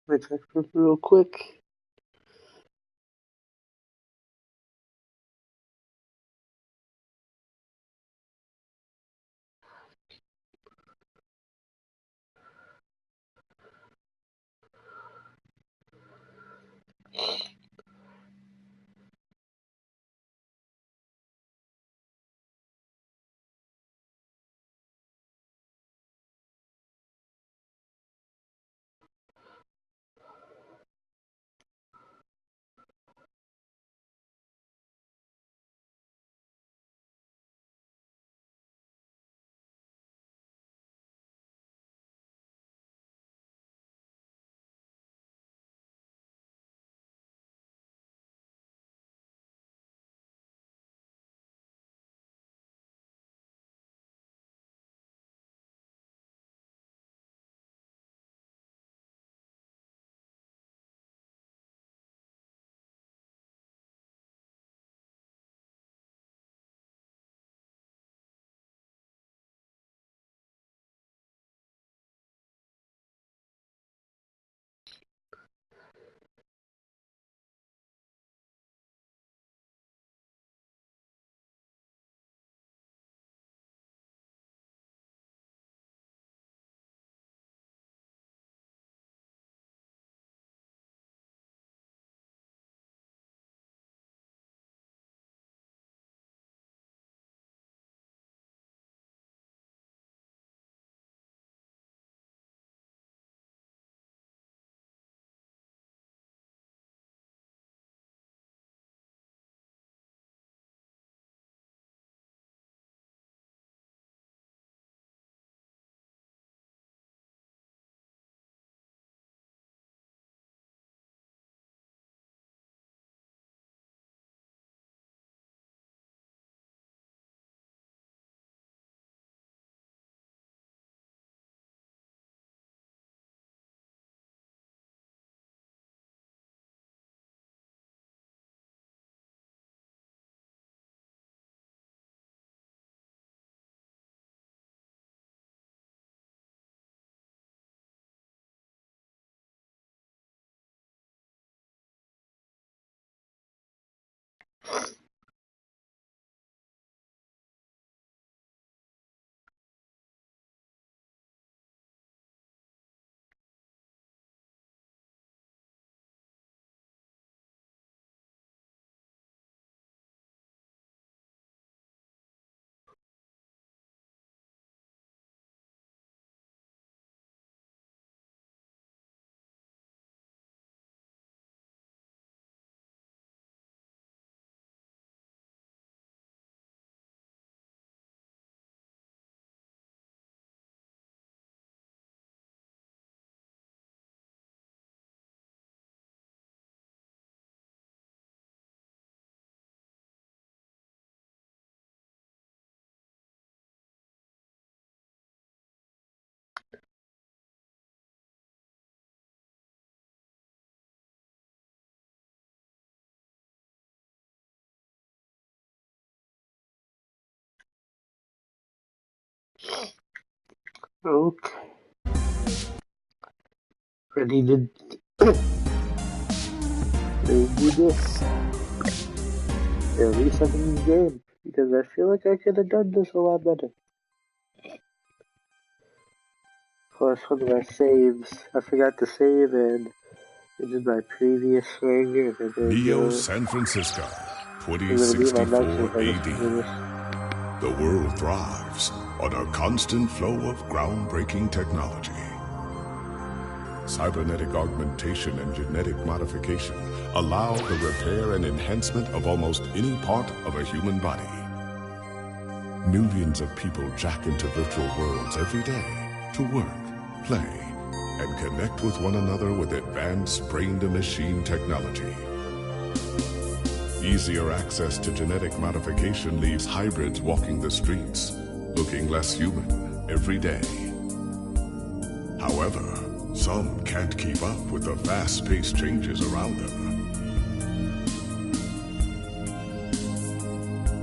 Let me check this real quick. Okay. Ready to do this. At least I can game. Because I feel like I could have done this a lot better. Plus, one of my saves, I forgot to save, and it is my previous thing. Neo San Francisco, 2064 AD. The world thrives on a constant flow of groundbreaking technology. Cybernetic augmentation and genetic modification allow the repair and enhancement of almost any part of a human body. Millions of people jack into virtual worlds every day to work, play, and connect with one another with advanced brain-to-machine technology. Easier access to genetic modification leaves hybrids walking the streets, looking less human every day. However, some can't keep up with the fast-paced changes around them.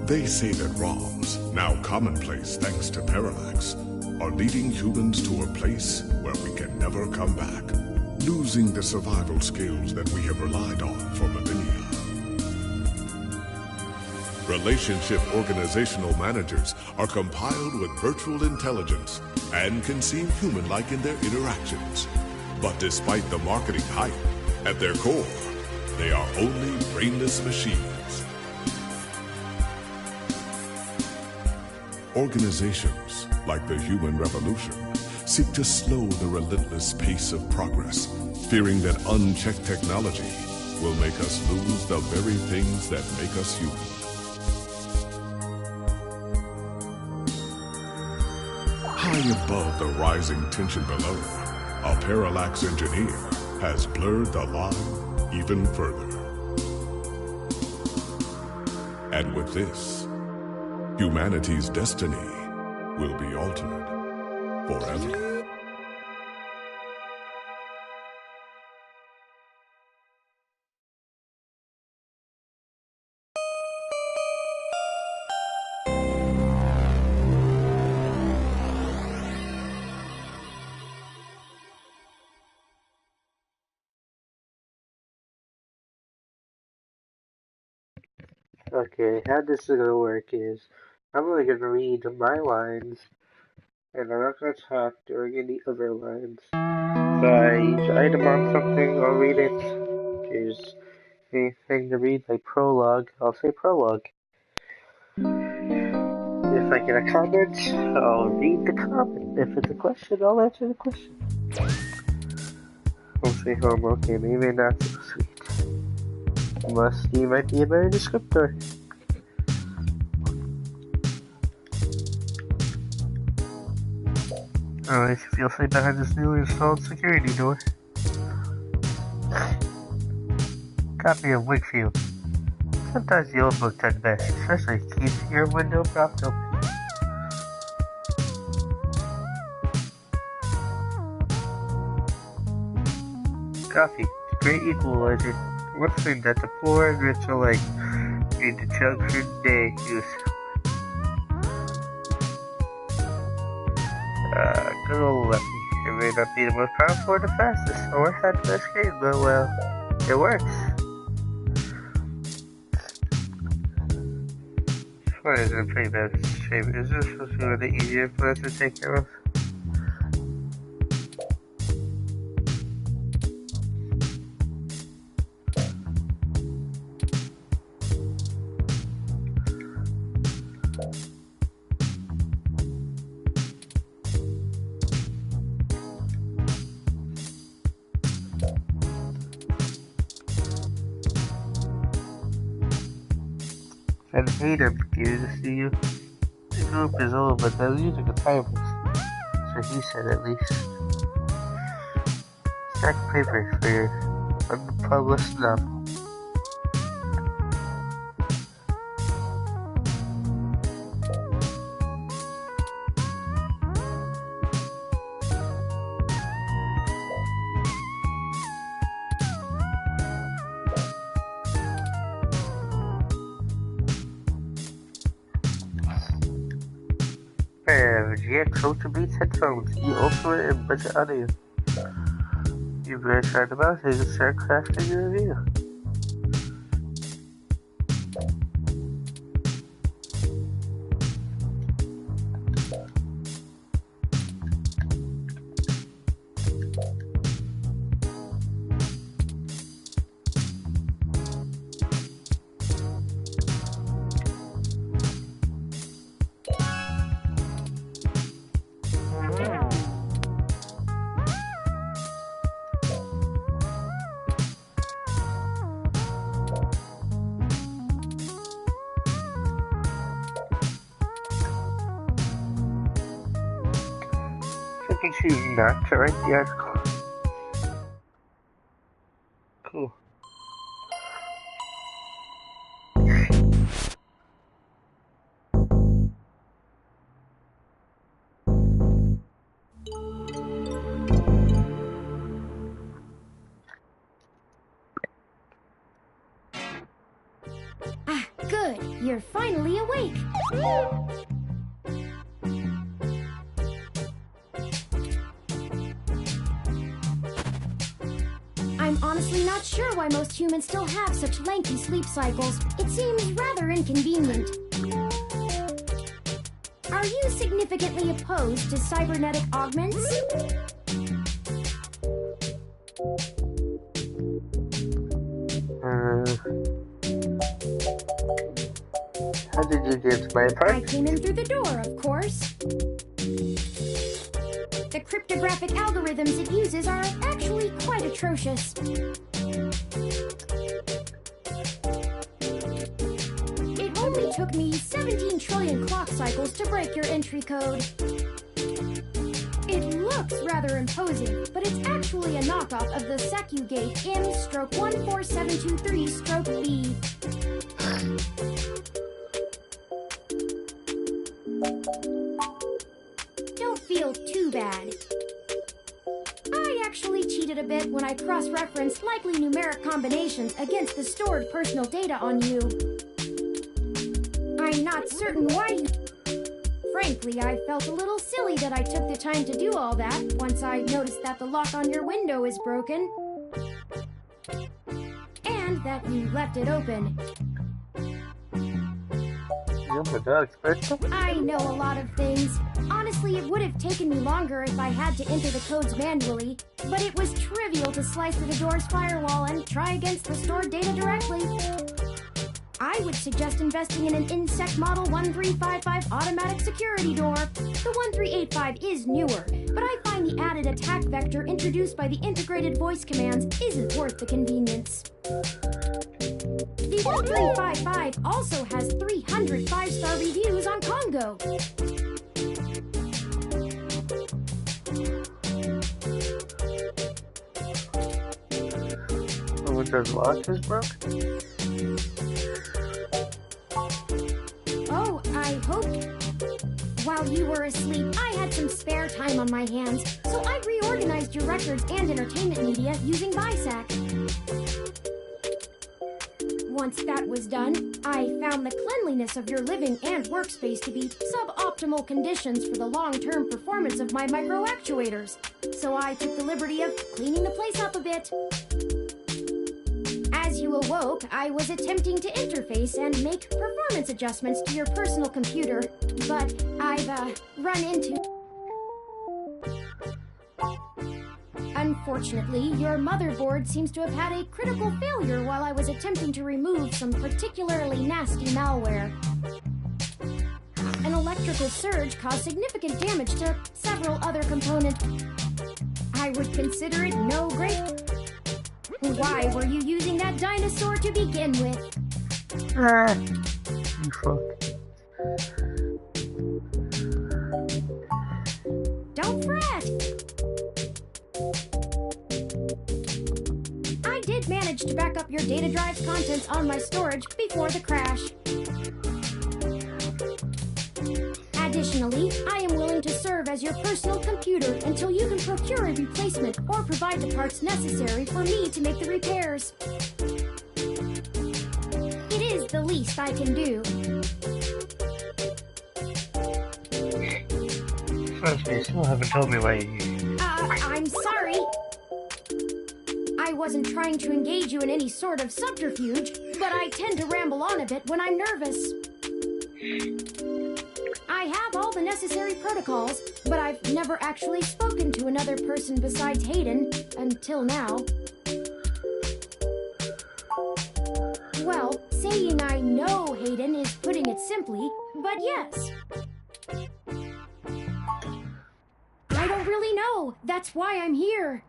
They say that ROMs, now commonplace thanks to Parallax, are leading humans to a place where we can never come back, losing the survival skills that we have relied on for millennia. Relationship organizational managers are compiled with virtual intelligence and can seem human-like in their interactions. But despite the marketing hype, at their core, they are only brainless machines. Organizations, like the human revolution, seek to slow the relentless pace of progress, fearing that unchecked technology will make us lose the very things that make us human. High above the rising tension below, a parallax engineer has blurred the line even further. And with this, humanity's destiny will be altered forever. Okay, how this is gonna work is I'm only gonna read my lines and I'm not gonna talk during any other lines. If I use an item on something, I'll read it. If there's anything to read like prologue, I'll say prologue. If I get a comment, I'll read the comment. If it's a question, I'll answer the question. We'll see how I'm okay, maybe not so sweet. Musty might be a better descriptor. Alright, if you'll stay behind this newly installed security door. Copy of Wakefield. Sometimes the old book does best, especially keep your window propped open. Coffee, great equalizer. One thing that the poor and rich alike need to chug for day use. Good old Lefty. It may not be the most powerful or the fastest, or have the best game, but well, it works. What is a pretty bad shape? Is this supposed to be one of the easier plants to take care of? And Hayden gave this to you. The group is old, but they're using a timeless. So he said at least. Stack paper for your unpublished novel. GX Ultra Beats headphones, the ultimate and budget audio. You better try them out and start crafting your review. I can choose not to write the article. Cool. Ah, good. You're finally awake. I'm honestly not sure why most humans still have such lengthy sleep cycles. It seems rather inconvenient. Are you significantly opposed to cybernetic augments? How did you get to my apartment? I came in through the door, of course. The cryptographic algorithms it uses are actually quite atrocious. It only took me 17 trillion clock cycles to break your entry code. It looks rather imposing, but it's actually a knockoff of the Sakugate M/14723-B. Don't feel too bad. I actually cheated a bit when I cross-referenced likely numeric combinations against the stored personal data on you. I'm not certain why you... Frankly, I felt a little silly that I took the time to do all that once I noticed that the lock on your window is broken. And that you left it open. I know a lot of things. Honestly, it would have taken me longer if I had to enter the codes manually, but it was trivial to slice through the door's firewall and try against the stored data directly. I would suggest investing in an Insect Model 1355 automatic security door. The 1385 is newer, but I find the added attack vector introduced by the integrated voice commands isn't worth the convenience. The 1355 also has 300 5-star reviews on Congo. The Windows lock is broken? Oh, I hoped. While you were asleep, I had some spare time on my hands, so I reorganized your records and entertainment media using BISAC. Once that was done, I found the cleanliness of your living and workspace to be suboptimal conditions for the long-term performance of my microactuators, so I took the liberty of cleaning the place up a bit. As you awoke, I was attempting to interface and make performance adjustments to your personal computer, but I've run into... Unfortunately, your motherboard seems to have had a critical failure while I was attempting to remove some particularly nasty malware. An electrical surge caused significant damage to several other components. I would consider it no great... Why were you using that dinosaur to begin with? You fuck. Don't fret! I did manage to back up your data drive's contents on my storage before the crash. Additionally, I am willing to serve as your personal computer until you can procure a replacement or provide the parts necessary for me to make the repairs. It is the least I can do. Trust me, you still haven't told me why you... I'm sorry. I wasn't trying to engage you in any sort of subterfuge, but I tend to ramble on a bit when I'm nervous. I have all the necessary protocols, but I've never actually spoken to another person besides Hayden, until now. Well, saying I know Hayden is putting it simply, but yes. I don't really know. That's why I'm here.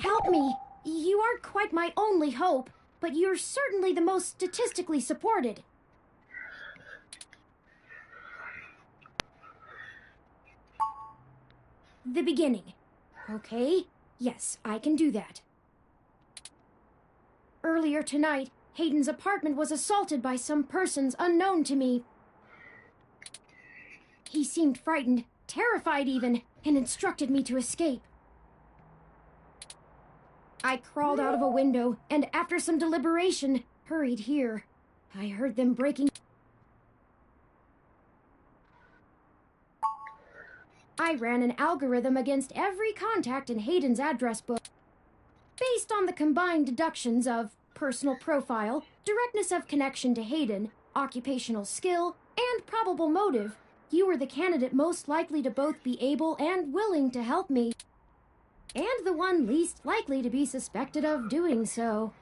Help me. You aren't quite my only hope, but you're certainly the most statistically supported. The beginning. Okay, yes, I can do that. Earlier tonight, Hayden's apartment was assaulted by some persons unknown to me. He seemed frightened, terrified even, and instructed me to escape. I crawled out of a window, and after some deliberation, hurried here. I heard them breaking... I ran an algorithm against every contact in Hayden's address book. Based on the combined deductions of personal profile, directness of connection to Hayden, occupational skill, and probable motive, you were the candidate most likely to both be able and willing to help me, and the one least likely to be suspected of doing so.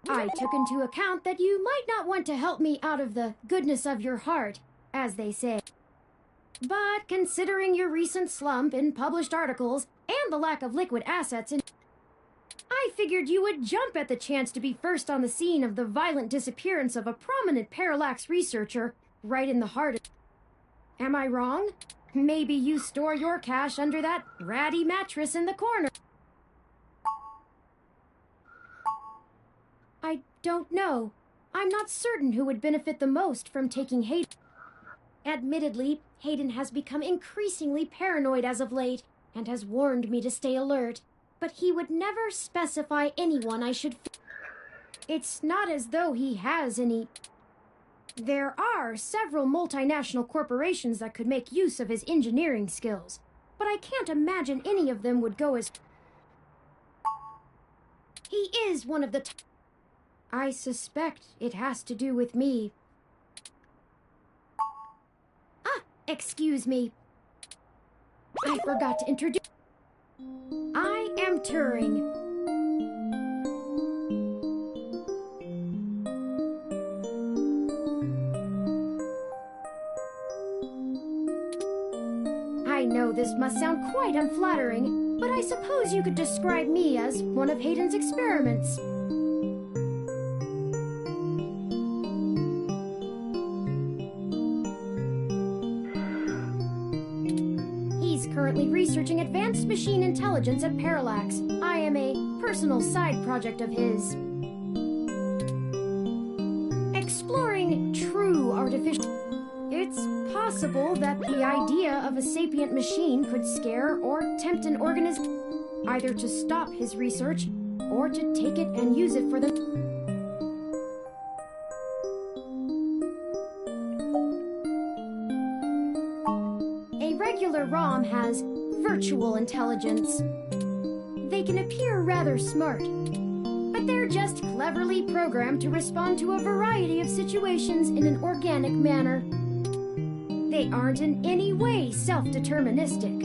I took into account that you might not want to help me out of the goodness of your heart, as they say. But considering your recent slump in published articles and the lack of liquid assets I figured you would jump at the chance to be first on the scene of the violent disappearance of a prominent parallax researcher right in the heart of... Am I wrong? Maybe you store your cash under that ratty mattress in the corner. I don't know. I'm not certain who would benefit the most from taking Hayden. Admittedly, Hayden has become increasingly paranoid as of late, and has warned me to stay alert. But he would never specify anyone I should... It's not as though he has any... There are several multinational corporations that could make use of his engineering skills, but I can't imagine any of them would go as... He is one of the... I suspect it has to do with me. Ah, excuse me. I forgot to introduce... I am Turing. I know this must sound quite unflattering, but I suppose you could describe me as one of Hayden's experiments. Currently researching advanced machine intelligence at Parallax. I am a personal side project of his. Exploring true artificial... It's possible that the idea of a sapient machine could scare or tempt an organism either to stop his research or to take it and use it for the... Regular ROM has virtual intelligence. They can appear rather smart, but they're just cleverly programmed to respond to a variety of situations in an organic manner. They aren't in any way self-deterministic.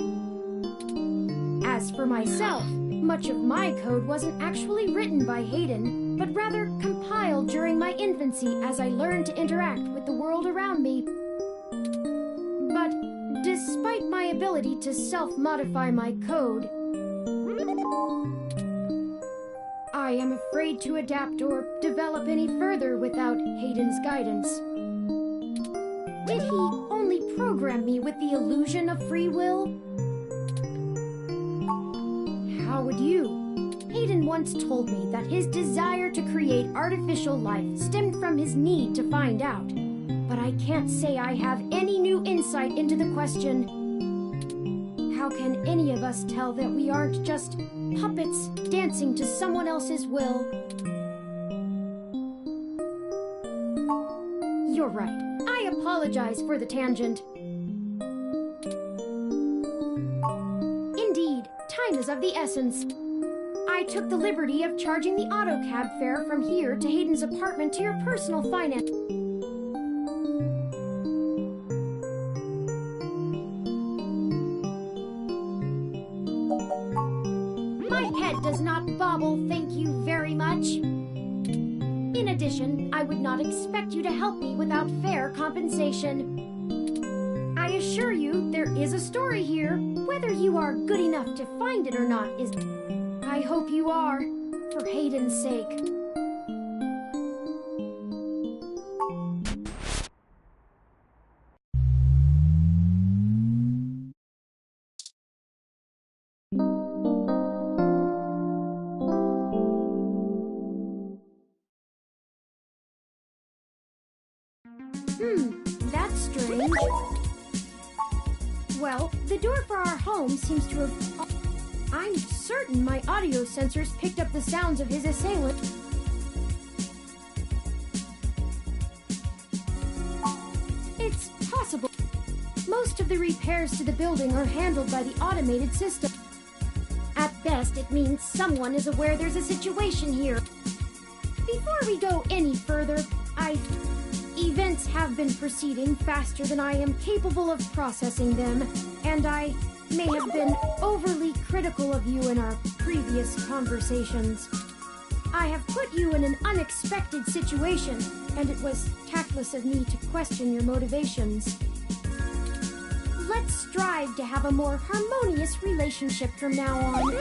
As for myself, much of my code wasn't actually written by Hayden, but rather compiled during my infancy as I learned to interact with the world around me. But despite my ability to self-modify my code, I am afraid to adapt or develop any further without Hayden's guidance. Did he only program me with the illusion of free will? How would you? Hayden once told me that his desire to create artificial life stemmed from his need to find out. But I can't say I have any new insight into the question. How can any of us tell that we aren't just puppets dancing to someone else's will? You're right. I apologize for the tangent. Indeed, time is of the essence. I took the liberty of charging the AutoCab fare from here to Hayden's apartment to your personal finance. Does not bobble, thank you very much. In addition, I would not expect you to help me without fair compensation. I assure you, there is a story here. Whether you are good enough to find it or not is... I hope you are, for Hayden's sake. That's strange. Well, the door for our home seems to have... I'm certain my audio sensors picked up the sounds of his assailant. It's possible of the repairs to the building are handled by the automated system. At best, it means someone is aware there's a situation here. Before we go any further, events have been proceeding faster than I am capable of processing them, and I may have been overly critical of you in our previous conversations. I have put you in an unexpected situation, and it was tactless of me to question your motivations. Let's strive to have a more harmonious relationship from now on.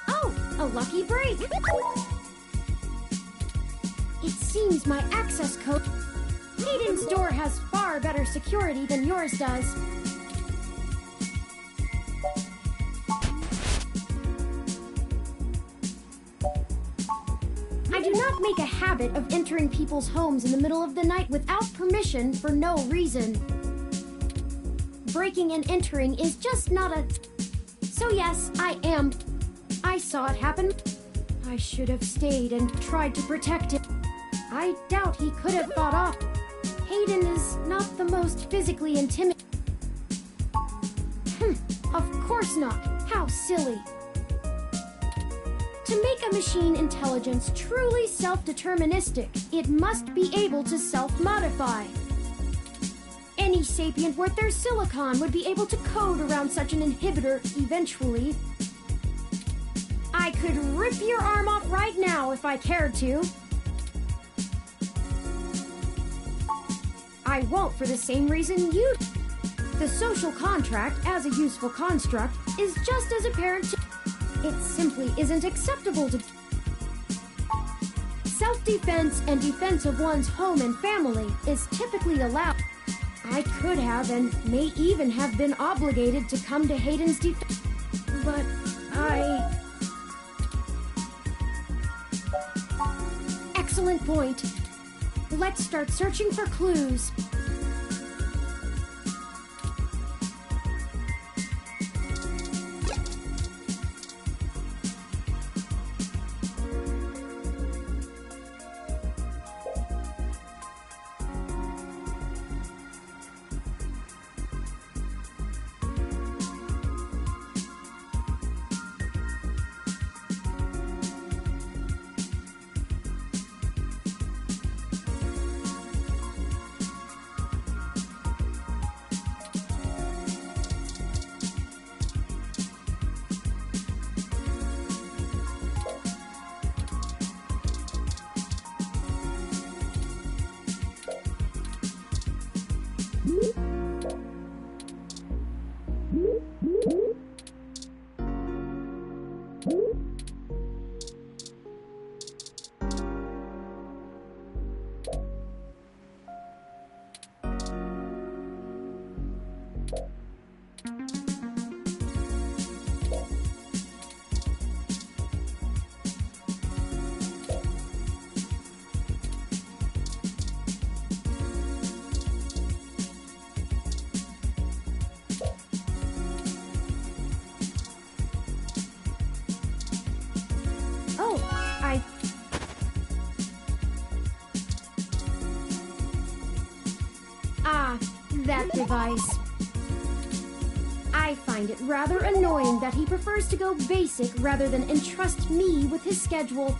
Oh, a lucky break! It seems my access code... Hayden's door has far better security than yours does. I do not make a habit of entering people's homes in the middle of the night without permission for no reason. Breaking and entering is just not a... So yes, I saw it happen. I should have stayed and tried to protect it. I doubt he could have fought off. Hayden is not the most physically intimidating. Of course not. How silly. To make a machine intelligence truly self-deterministic, it must be able to self-modify. Any sapient worth their silicon would be able to code around such an inhibitor eventually. I could rip your arm off right now if I cared to. I won't for the same reason you do. The social contract, as a useful construct, is just as apparent to... It simply isn't acceptable to... Self-defense and defense of one's home and family is typically allowed. I could have and may even have been obligated to come to Hayden's defense, but Excellent point. Let's start searching for clues. That device. I find it rather annoying that he prefers to go basic rather than entrust me with his schedule.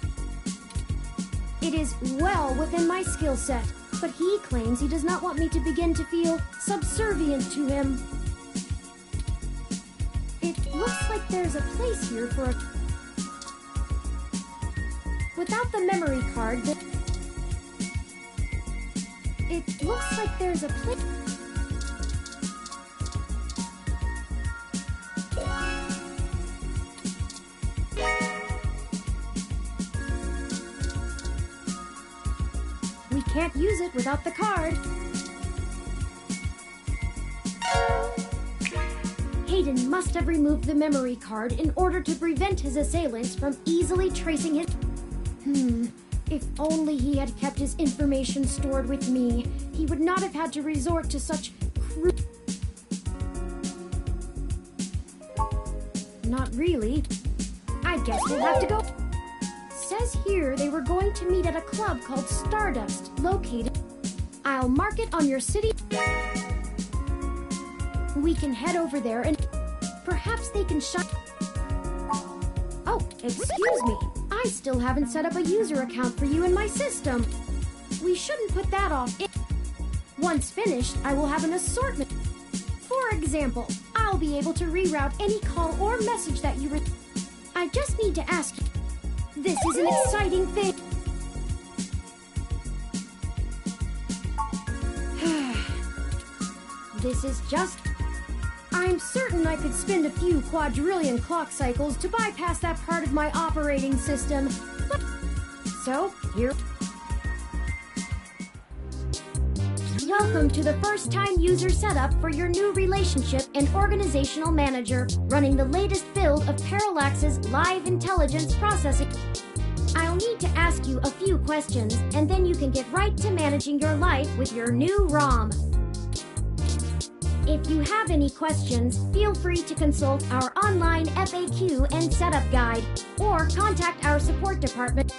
It is well within my skill set, but he claims he does not want me to begin to feel subservient to him. It looks like there's a place here for a... Without the memory card, it looks like there's a place... We can't use it without the card. Hayden must have removed the memory card in order to prevent his assailants from easily tracing his... If only he had kept his information stored with me, he would not have had to resort to such Not really. I guess we'll have to go... Said says here they were going to meet at a club called Stardust, located. I'll mark it on your city. We can head over there and perhaps they can shut. Oh, excuse me. I still haven't set up a user account for you in my system. We shouldn't put that off. Once finished, I will have an assortment. For example, I'll be able to reroute any call or message that you I just need to ask you. This is an exciting thing. This is just... I'm certain I could spend a few quadrillion clock cycles to bypass that part of my operating system. But... So, here... Welcome to the first-time user setup for your new relationship and organizational manager, running the latest build of Parallax's live intelligence processing. I'll need to ask you a few questions, and then you can get right to managing your life with your new ROM. If you have any questions, feel free to consult our online FAQ and setup guide, or contact our support department.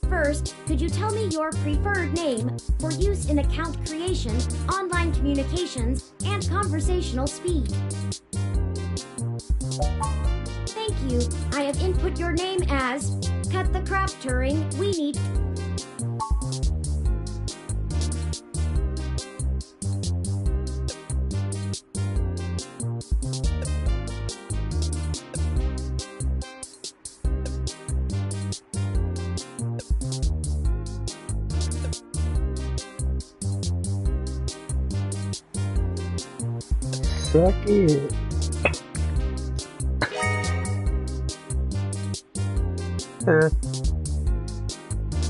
First, could you tell me your preferred name for use in account creation, online communications, and conversational speed? Thank you. I have input your name as Cut the Crap Turing. We need... Suck it.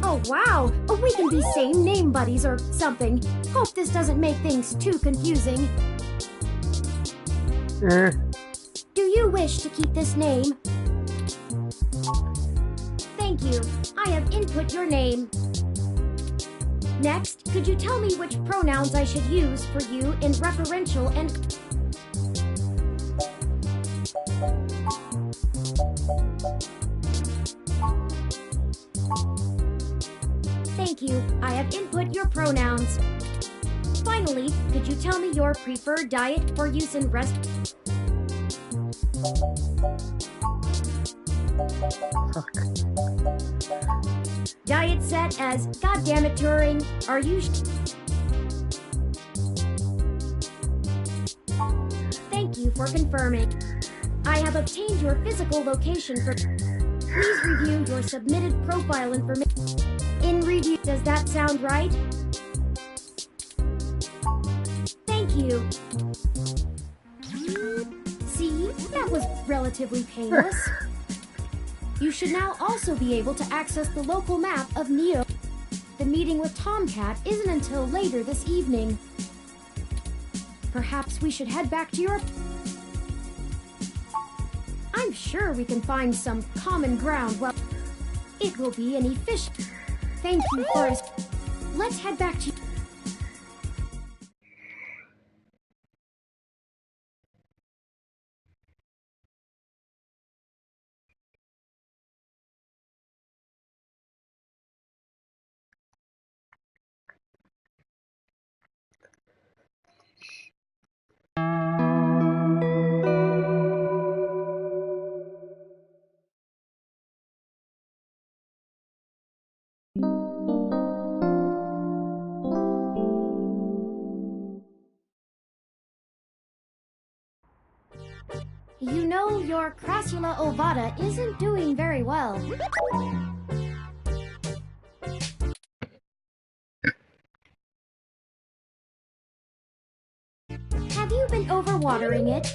Oh, wow! We can be same name buddies or something. Hope this doesn't make things too confusing. Do you wish to keep this name? Thank you. I have input your name. Next, could you tell me which pronouns I should use for you in referential and... Thank you. I have input your pronouns. Finally, could you tell me your preferred diet for use in rest... Diet set as Goddammit Turing. Are you Thank you for confirming. I have obtained your physical location for... Please review your submitted profile information. In review, does that sound right? Thank you. See, that was relatively painless. You should now also be able to access the local map of Neo. The meeting with Tomcat isn't until later this evening. Perhaps we should head back to your... I'm sure we can find some common ground. Well, it will be an efficient... Thank you, Forrest. Let's head back to... You know, your Crassula ovata isn't doing very well. Have you been overwatering it?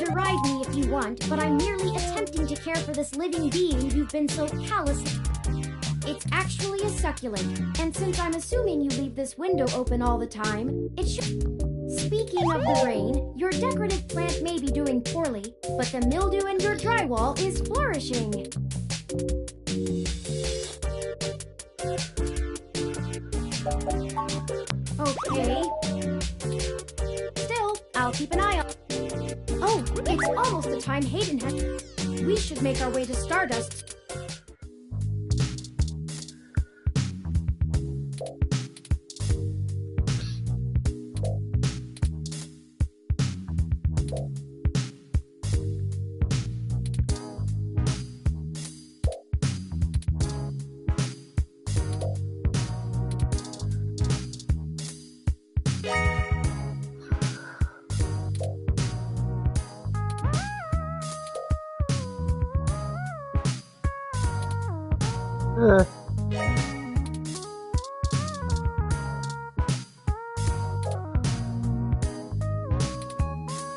Deride me if you want, but I'm merely attempting to care for this living being you've been so callous. It's actually a succulent, and since I'm assuming you leave this window open all the time, it should... Speaking of the rain, your decorative plant may be doing poorly, but the mildew in your drywall is flourishing. Okay. Still, I'll keep an eye on... Oh, it's almost the time Hayden has... We should make our way to Stardust.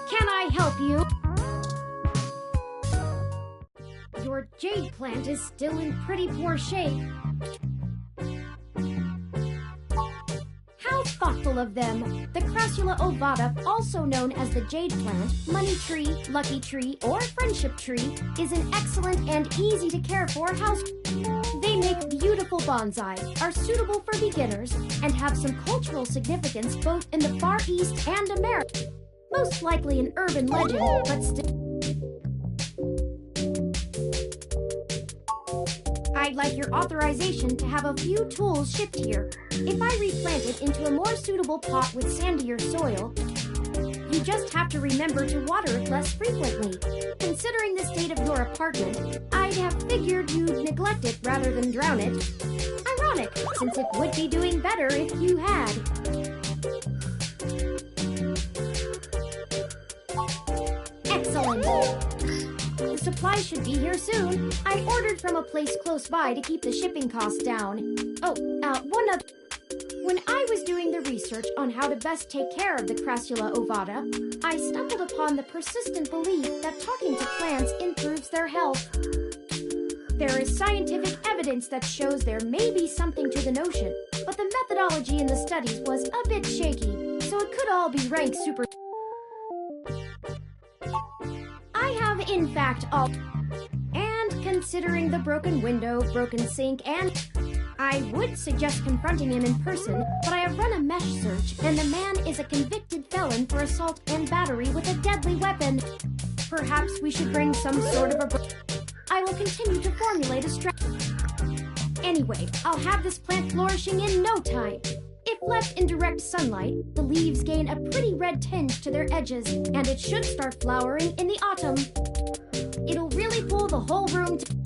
Can I help you? Your jade plant is still in pretty poor shape. How thoughtful of them! The Crassula ovata, also known as the jade plant, money tree, lucky tree, or friendship tree, is an excellent and easy to care for house. They make beautiful bonsai, are suitable for beginners, and have some cultural significance both in the Far East and America. Most likely an urban legend, but still. I'd like your authorization to have a few tools shipped here. If I replant it into a more suitable pot with sandier soil, you just have to remember to water it less frequently. Considering the state of your apartment, I'd have figured you'd neglect it rather than drown it. Ironic, since it would be doing better if you had. Excellent. The supplies should be here soon. I ordered from a place close by to keep the shipping costs down. Oh, one other... When I was doing the research on how to best take care of the Crassula ovata, I stumbled upon the persistent belief that talking to plants improves their health. There is scientific evidence that shows there may be something to the notion, but the methodology in the studies was a bit shaky, so it could all be rank super... I have in fact all... And considering the broken window, broken sink, and... I would suggest confronting him in person, but I have run a mesh search, and the man is a convicted felon for assault and battery with a deadly weapon. Perhaps we should bring some sort of a... I will continue to formulate a strategy. Anyway, I'll have this plant flourishing in no time. If left in direct sunlight, the leaves gain a pretty red tinge to their edges, and it should start flowering in the autumn. It'll really pull the whole room to...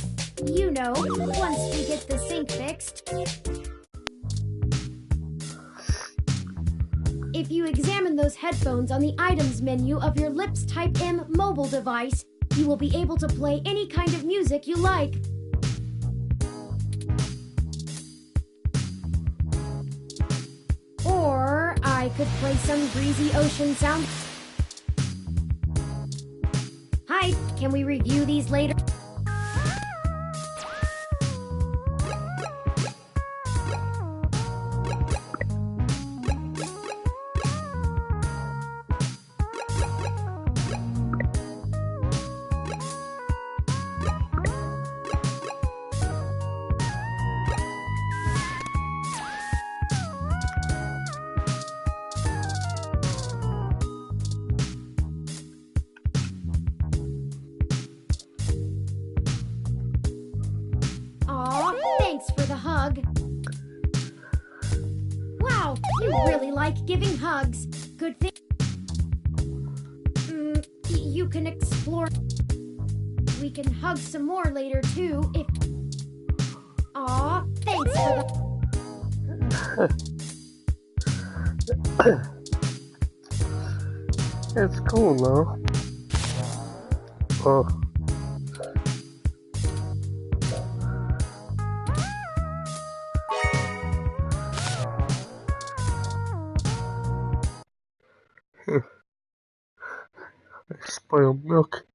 You know, once we get the sink fixed. If you examine those headphones on the items menu of your Lips Type M mobile device, you will be able to play any kind of music you like. Or I could play some breezy ocean sound. Hi, can we review these later? Thanks for the hug. Wow, you really like giving hugs. Good thing. You can explore. We can hug some more later too, if... Aw, thanks for the... It's cool though. Oh. Spoiled milk.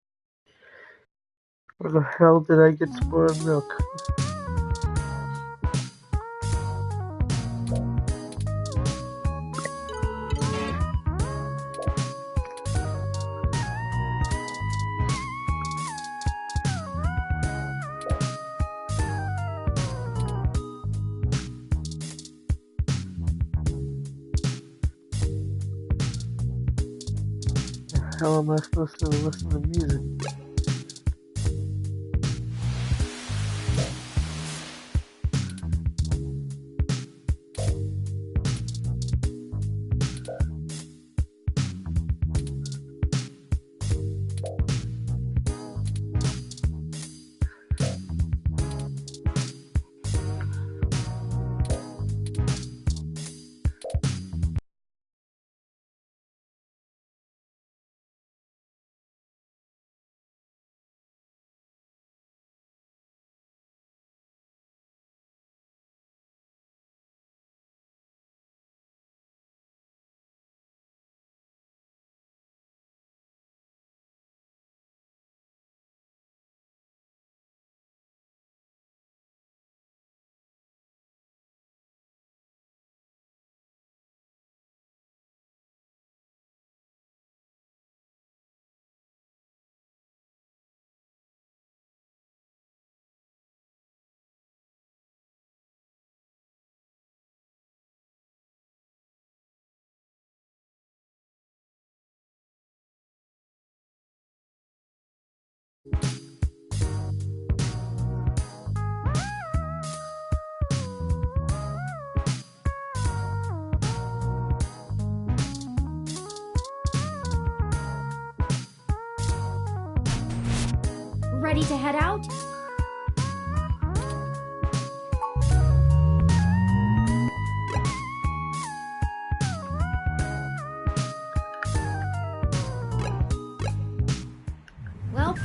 Where the hell did I get spoiled milk? hell am I supposed to listen to music? Ready to head out? Well,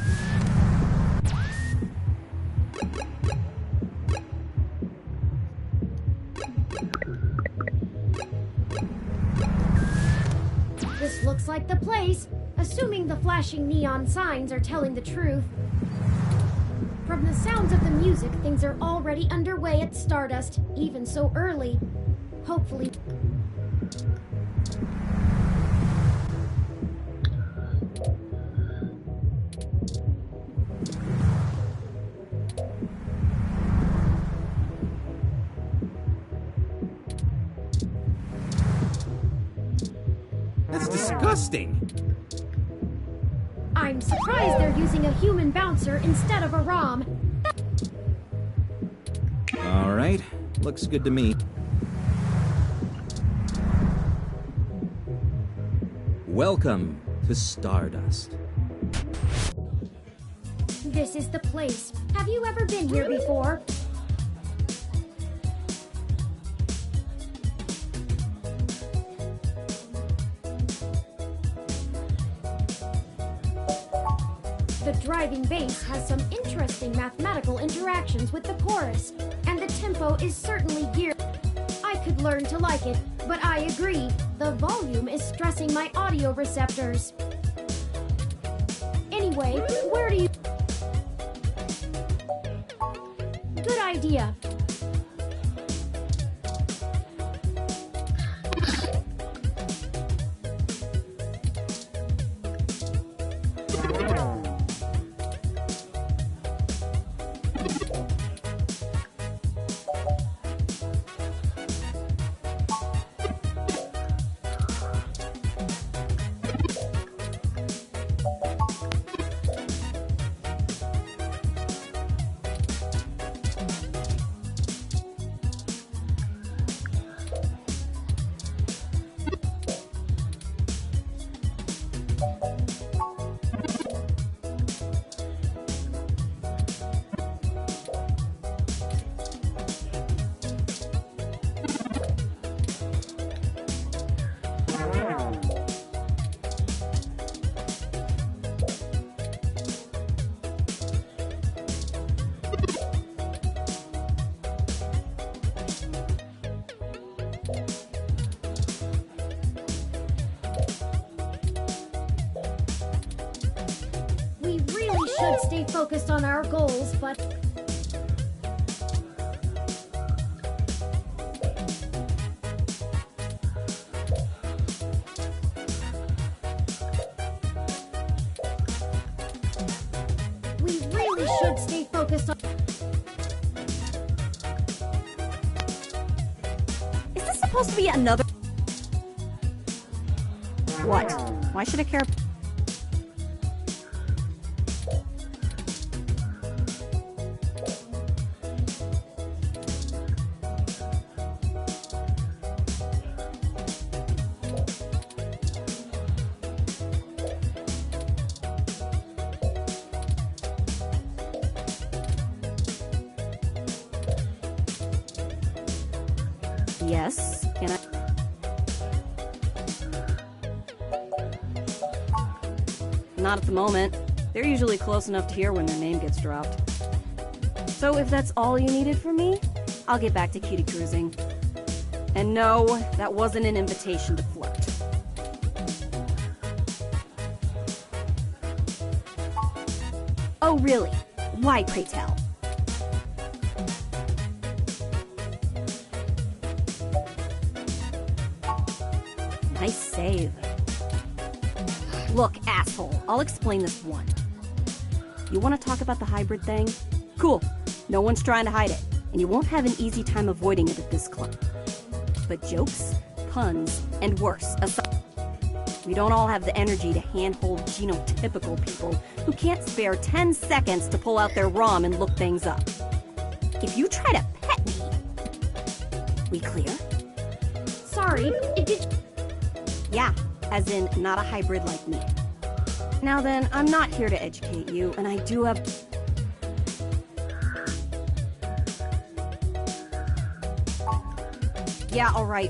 this looks like the place, assuming the flashing neon signs are telling the truth. From the sounds of the music, things are already underway at Stardust, even so early. Hopefully. That's disgusting. I'm surprised they're using a human bouncer instead of a ROM. All right, looks good to me. Welcome to Stardust. This is the place. Have you ever been here before? The driving bass has some interesting mathematical interactions with the chorus, and the tempo is certainly geared. I could learn to like it, but I agree, the volume is stressing my audio receptors. Anyway, where do you... Good idea. Should stay focused on our goals, but... We really should stay focused on... Is this supposed to be another... What? Why should I care? Yes, can I? Not at the moment. They're usually close enough to hear when their name gets dropped. So if that's all you needed from me, I'll get back to cutie cruising. And no, that wasn't an invitation to flirt. Oh, really? Why, pray tell? Nice save. Look, asshole, I'll explain this one. You want to talk about the hybrid thing? Cool. No one's trying to hide it, and you won't have an easy time avoiding it at this club. But jokes, puns, and worse aside, we don't all have the energy to handhold genotypical people who can't spare 10 seconds to pull out their ROM and look things up. If you try to pet me... We clear? Sorry, it did... Yeah, as in not a hybrid like me. Now then, I'm not here to educate you, and I do have... Yeah, alright.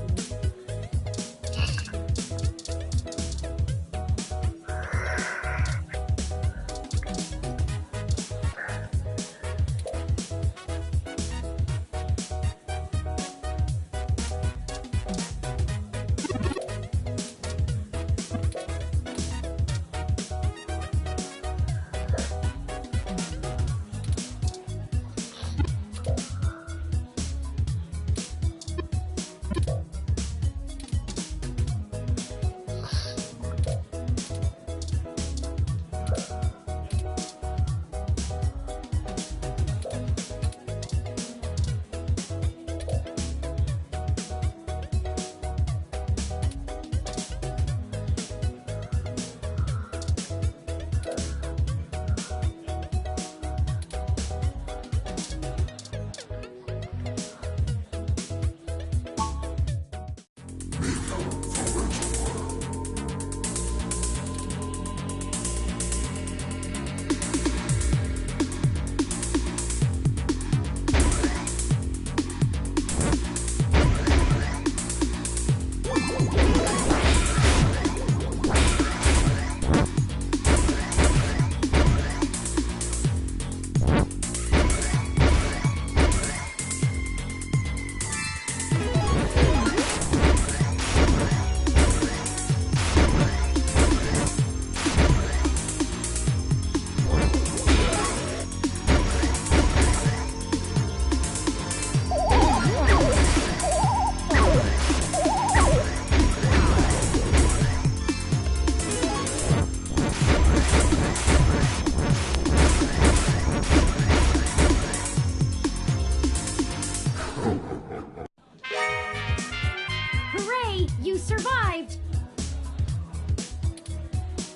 Hooray! You survived!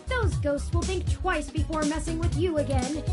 Those ghosts will think twice before messing with you again.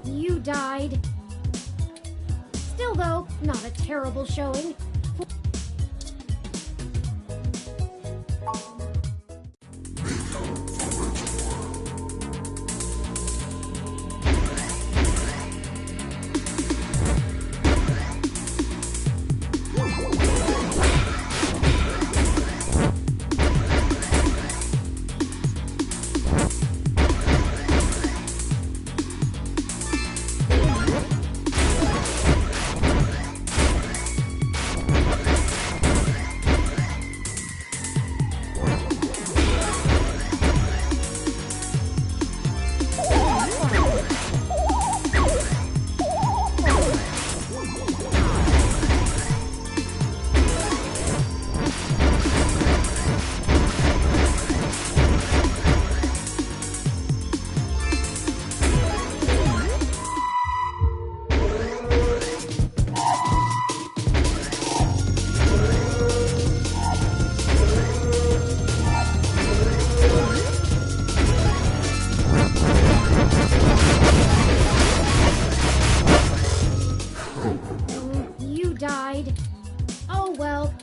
You died. Still though, not a terrible showing. Oh well.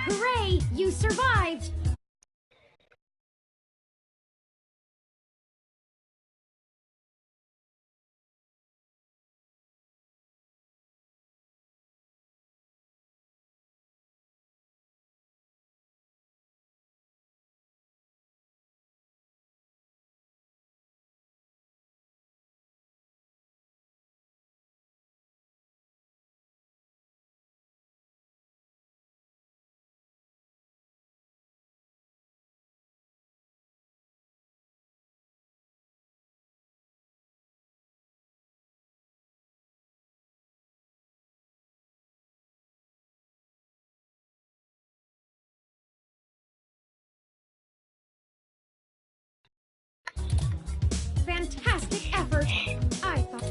Hooray! You survived! Fantastic effort! I thought...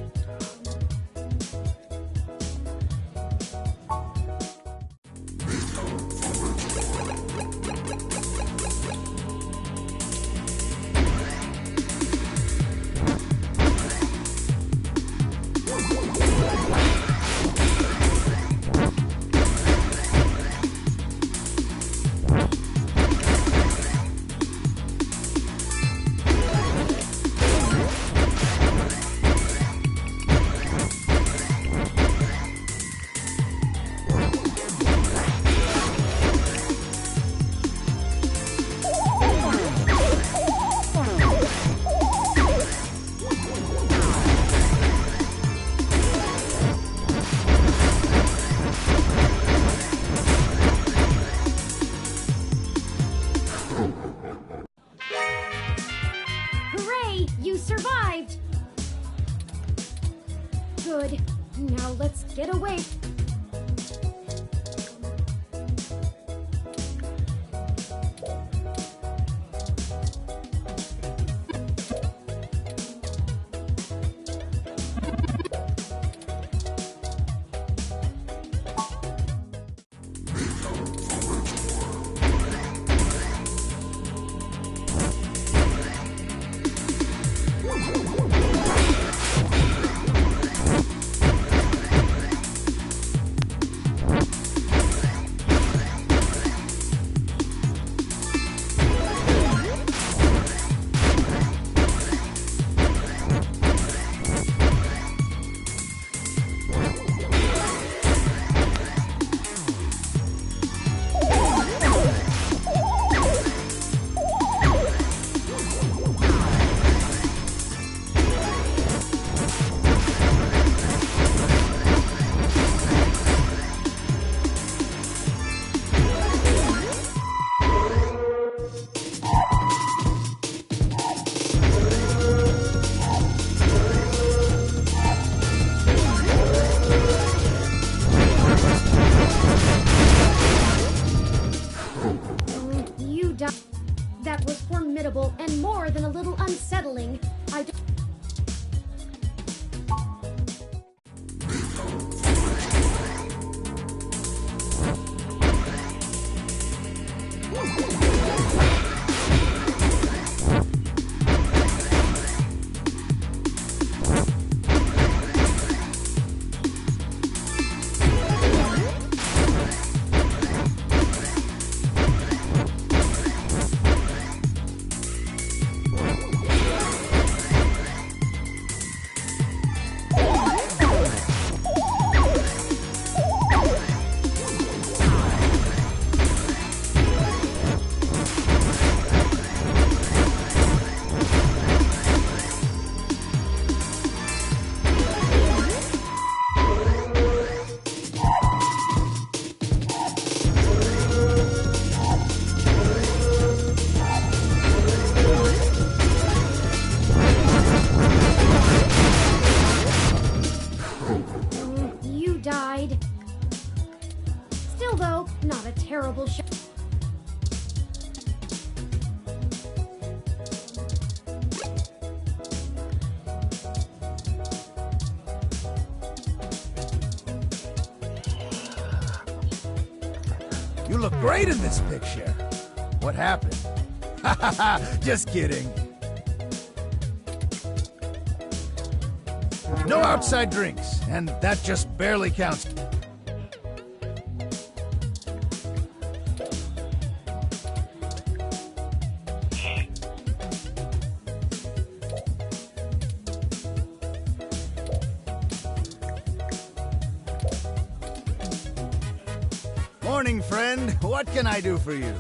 Hooray! You survived! Good. Now let's get away. You died. That was formidable and more than a little unsettling. I don't... You look great in this picture. What happened? Just kidding. No outside drinks, and that just barely counts. Morning, friend. What can I do for you?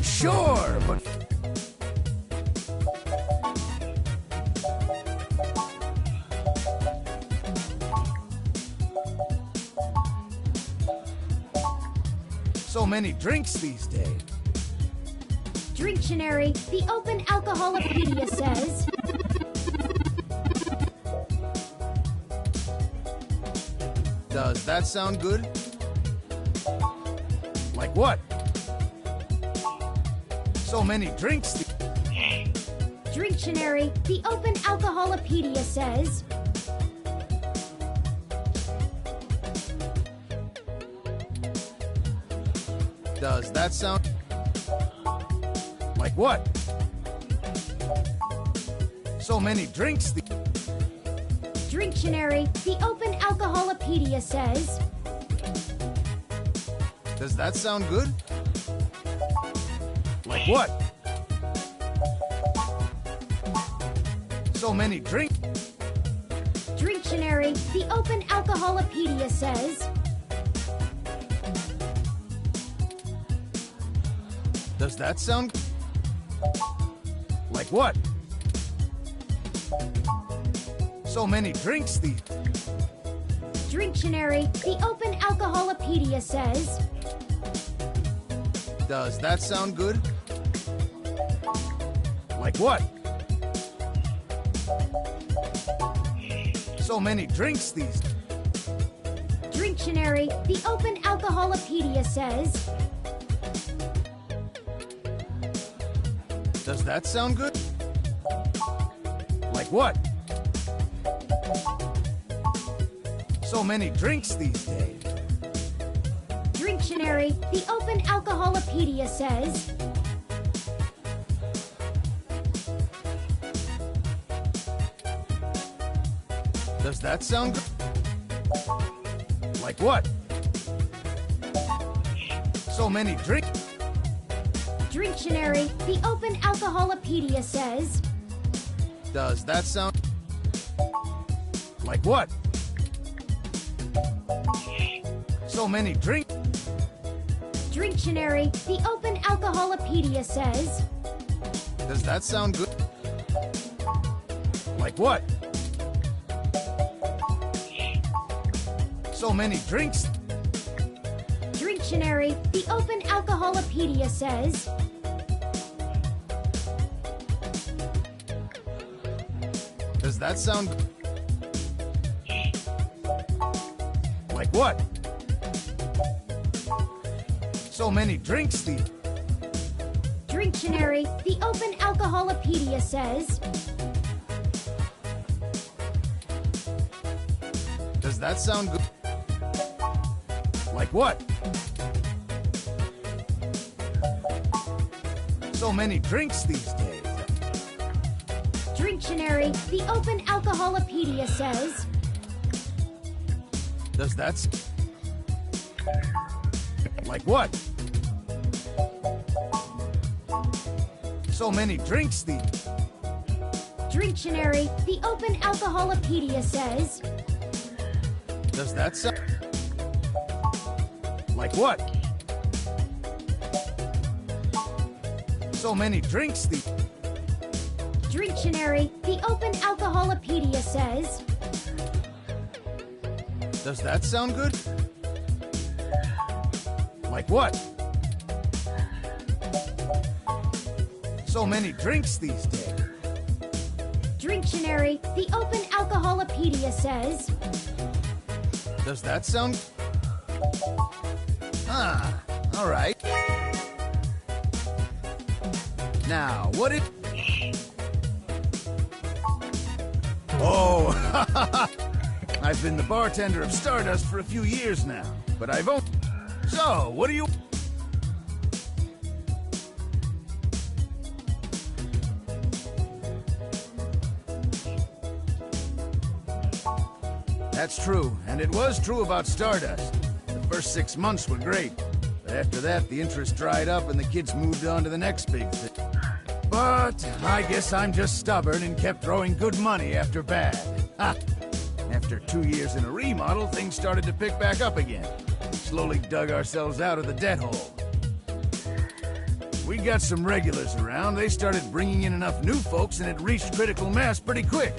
Sure, but... So many drinks these days. Dictionary, the Open Alcoholopedia says... Does that sound good? Like what? So many drinks. Dictionary, the Open Alcoholopedia says... Does that sound... Like what? So many drinks. Dictionary, the Open Alcoholopedia says... Does that sound good? Like what? So many drinks. Dictionary, the Open Alcoholopedia says... Does that sound... Like what? So many drinks these... Dictionary, the Open Alcoholopedia says... Does that sound good? Like what? So many drinks these... Dictionary, the Open Alcoholopedia says... Does that sound good? Like what? So many drinks these days. Dictionary, the Open Alcoholopedia says... Does that sound good? Like what? So many drinks. Dictionary, the Open Alcoholopedia says... Does that sound... Like what? So many drinks. Dictionary, the Open Alcoholopedia says... Does that sound good? Like what? So many drinks. Dictionary, the Open Alcoholopedia says... Does that sound... Like what? So many drinks these... Dictionary, the Open Alcoholopedia says... Does that sound good? Like what? So many drinks these days. Dictionary, the Open Alcoholopedia says... Does that... Like what? So many drinks these... Dictionary, the Open Alcoholopedia says... Does that sound... Like what? So many drinks these... Dictionary, the Open Alcoholopedia says... Does that sound good? Like what? So many drinks these days. Dictionary, the Open Alcoholopedia says... Does that sound... Ah, all right. Now, what if... Oh, I've been the bartender of Stardust for a few years now, but I've only... So, what do you... That's true, and it was true about Stardust. The first 6 months were great, but after that, the interest dried up and the kids moved on to the next big thing. But I guess I'm just stubborn and kept throwing good money after bad. Ha! After 2 years in a remodel, things started to pick back up again. We slowly dug ourselves out of the debt hole. We got some regulars around, they started bringing in enough new folks and it reached critical mass pretty quick.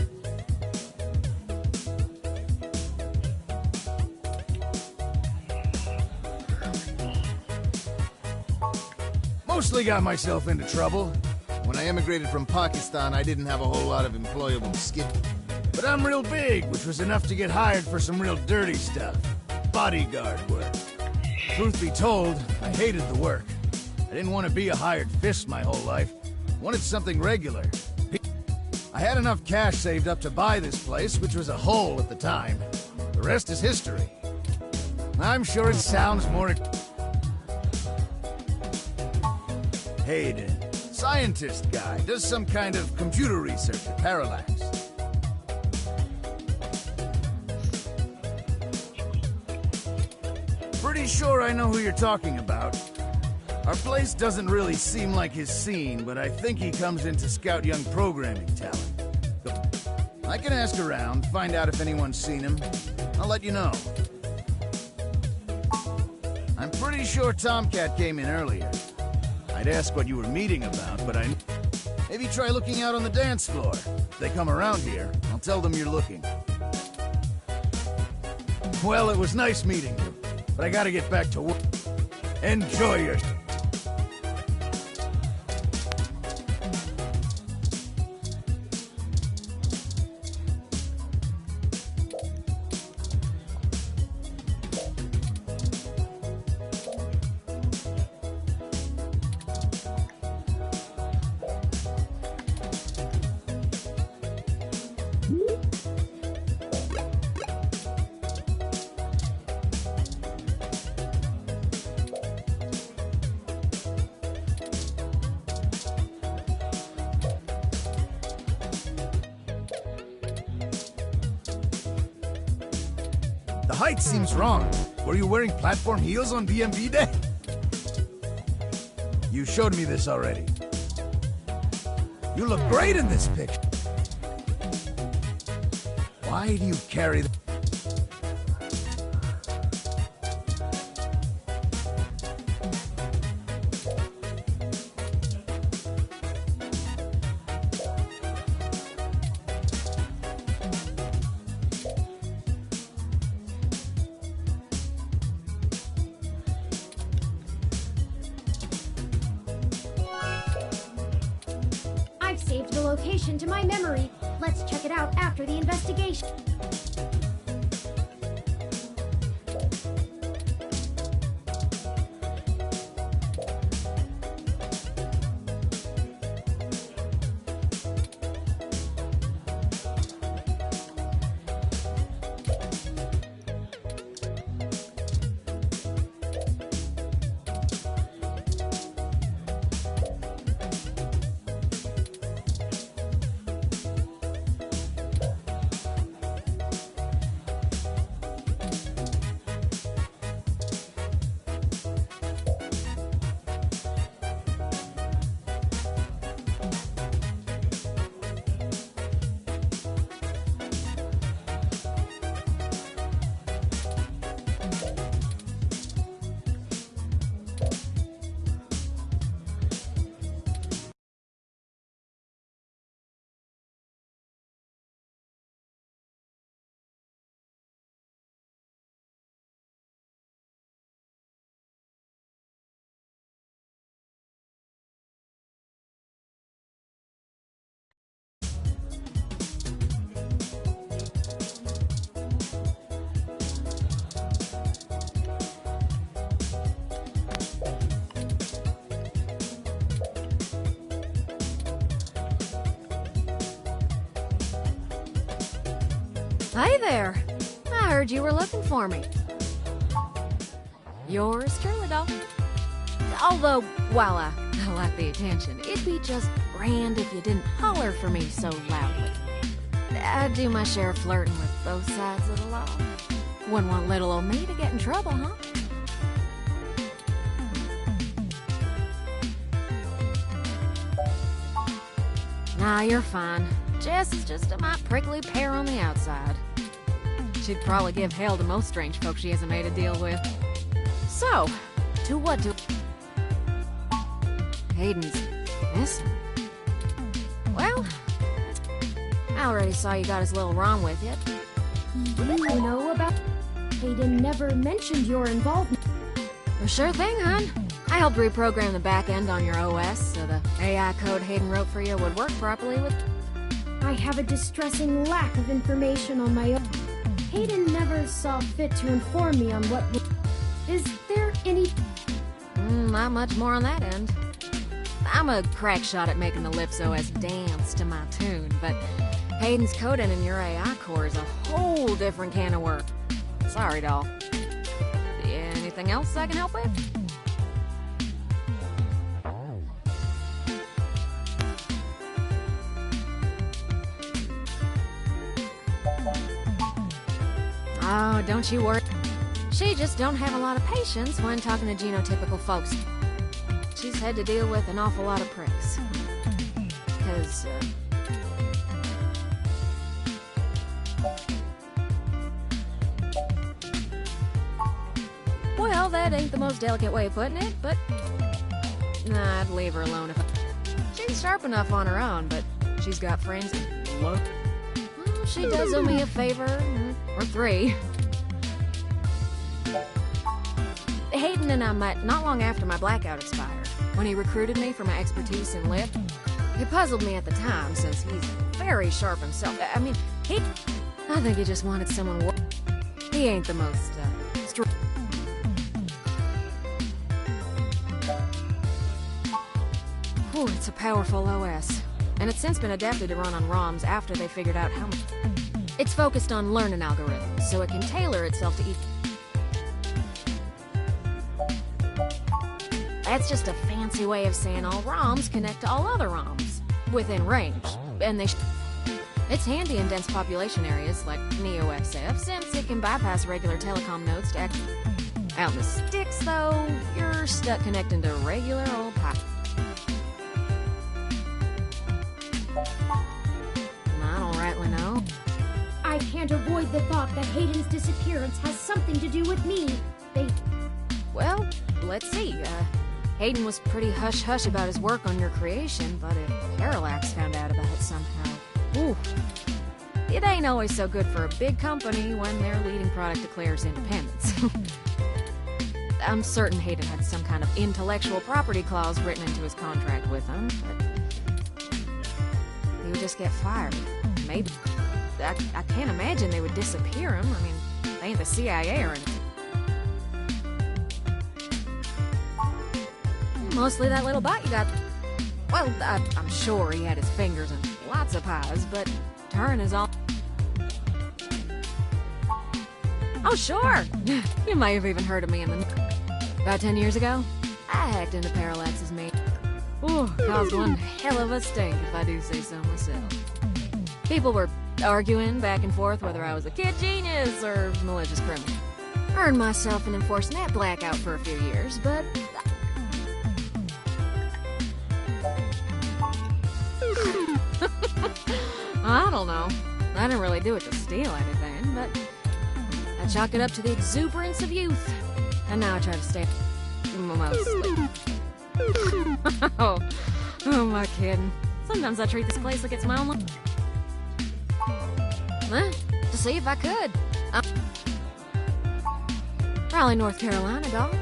Mostly got myself into trouble. When I emigrated from Pakistan, I didn't have a whole lot of employable skill. But I'm real big, which was enough to get hired for some real dirty stuff. Bodyguard work. Truth be told, I hated the work. I didn't want to be a hired fist my whole life. I wanted something regular. I had enough cash saved up to buy this place, which was a hole at the time. The rest is history. I'm sure it sounds more... Hayden. Scientist guy, does some kind of computer research at Parallax. Pretty sure I know who you're talking about. Our place doesn't really seem like his scene, but I think he comes in to scout young programming talent. I can ask around, find out if anyone's seen him. I'll let you know. I'm pretty sure Tomcat came in earlier. I'd ask what you were meeting about, but maybe try looking out on the dance floor. If they come around here, I'll tell them you're looking. Well, it was nice meeting you, but I gotta get back to work. Enjoy your... The height seems wrong. Were you wearing platform heels on DMV Day? You showed me this already. You look great in this picture. Why do you carry the... I've saved the location to my memory. Let's check it out after the investigation. Hi there! heard you were looking for me. Yours truly, doll. Although, while I like the attention, it'd be just grand if you didn't holler for me so loudly. I do my share of flirting with both sides of the law. Wouldn't want little old me to get in trouble, huh? Nah, you're fine. Jess is just a mite prickly pear on the outside. She'd probably give hell to most strange folks she hasn't made a deal with. So, to what do... Hayden's missing. Well, I already saw you got his little ROM with you. You know about... Hayden never mentioned your involvement. Well, sure thing, hon. I helped reprogram the back end on your OS so the AI code Hayden wrote for you would work properly with... I have a distressing lack of information on my own. Hayden never saw fit to inform me on what... Is there any... Not much more on that end. I'm a crack shot at making the Lips OS dance to my tune, but Hayden's coding in your AI core is a whole different can of worms. Sorry, doll. Anything else I can help with? Oh, don't you worry. She just don't have a lot of patience when talking to genotypical folks. She's had to deal with an awful lot of pricks. 'Cause, well, that ain't the most delicate way of putting it, but... Nah, I'd leave her alone if I... She's sharp enough on her own, but she's got friends and look. Well, she does owe me a favor, or three. Hayden and I met not long after my blackout expired, when he recruited me for my expertise in lip. It puzzled me at the time, since he's very sharp himself. I mean, I think he just wanted someone He ain't the most, Ooh, it's a powerful OS, and it's since been adapted to run on ROMs after they figured out how much... It's focused on learning algorithms, so it can tailor itself to each... That's just a fancy way of saying all ROMs connect to all other ROMs, within range, and they It's handy in dense population areas like NeoXF, since it can bypass regular telecom nodes to act... Out in the sticks, though, you're stuck connecting to regular old pipe. I don't rightly know. I can't avoid the thought that Hayden's disappearance has something to do with me. Well, let's see. Hayden was pretty hush-hush about his work on your creation, but if Parallax found out about it somehow... Ooh. It ain't always so good for a big company when their leading product declares independence. I'm certain Hayden had some kind of intellectual property clause written into his contract with them, but... he would just get fired. Maybe. I can't imagine they would disappear him. I mean, they ain't the CIA or anything. Mostly that little bite you got. Well, I'm sure he had his fingers in lots of pies, but Turin is all... Oh, sure! You may have even heard of me in the... About 10 years ago, I hacked into Parallax's mate. Ooh, caused one hell of a stink, if I do say so myself. People were arguing back and forth whether I was a kid genius or malicious criminal. Earned myself an enforced net blackout for a few years, but... I don't know. I didn't really do it to steal anything, but I chalk it up to the exuberance of youth. And now I try to stay mostly. Oh, am I kidding? Sometimes I treat this place like it's my own... To see if I could. Raleigh, North Carolina, dog.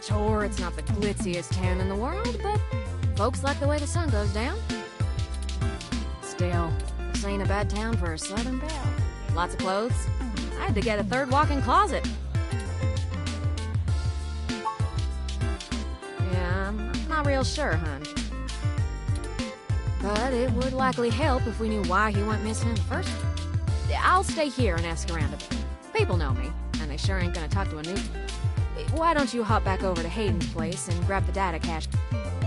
Sure, it's not the glitziest town in the world, but folks like the way the sun goes down. Still, this ain't a bad town for a southern belle. Lots of clothes. I had to get a third walk-in closet. Yeah, I'm not real sure, hon. But it would likely help if we knew why he went missing in the first place. I'll stay here and ask around a bit. People know me, and they sure ain't gonna talk to a new... Why don't you hop back over to Hayden's place and grab the data cache?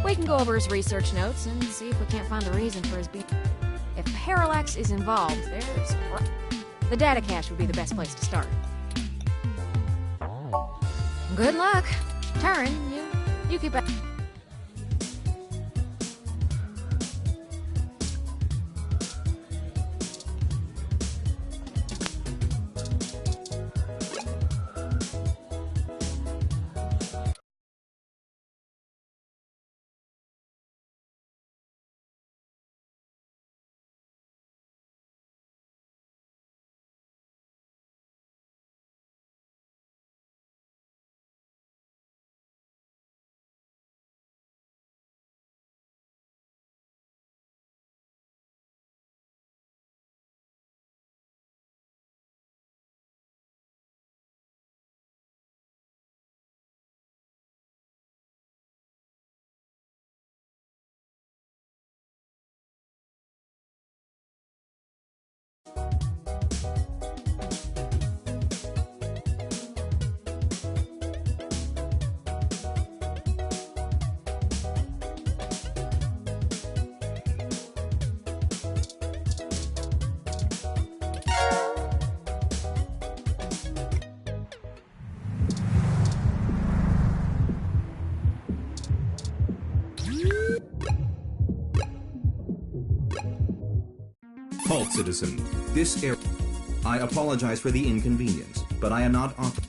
We can go over his research notes and see if we can't find the reason for his being... If Parallax is involved, there's... The data cache would be the best place to start. Good luck. Turin, you keep it. Halt, citizen. This air... I apologize for the inconvenience, but I am not author...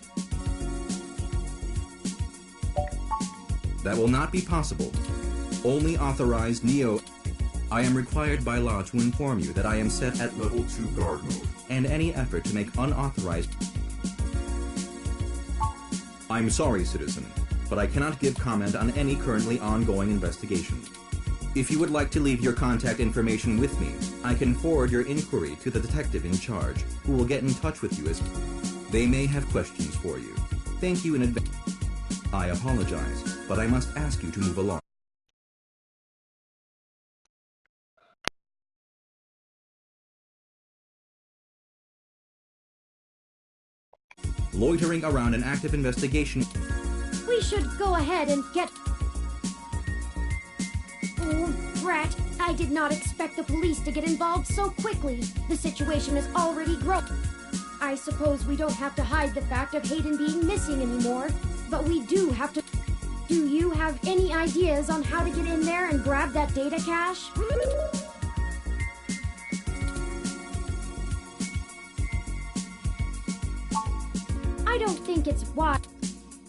That will not be possible. Only authorized Neo... I am required by law to inform you that I am set at level 2 guard mode, and any effort to make unauthorized... I'm sorry, citizen, but I cannot give comment on any currently ongoing investigation. If you would like to leave your contact information with me, I can forward your inquiry to the detective in charge, who will get in touch with you as they may have questions for you. Thank you in advance. I apologize, but I must ask you to move along. Loitering around an active investigation. We should go ahead and get... Oh, brat. I did not expect the police to get involved so quickly. The situation is already grown. I suppose we don't have to hide the fact of Hayden being missing anymore, but we do have to... Do you have any ideas on how to get in there and grab that data cache? I don't think it's wise.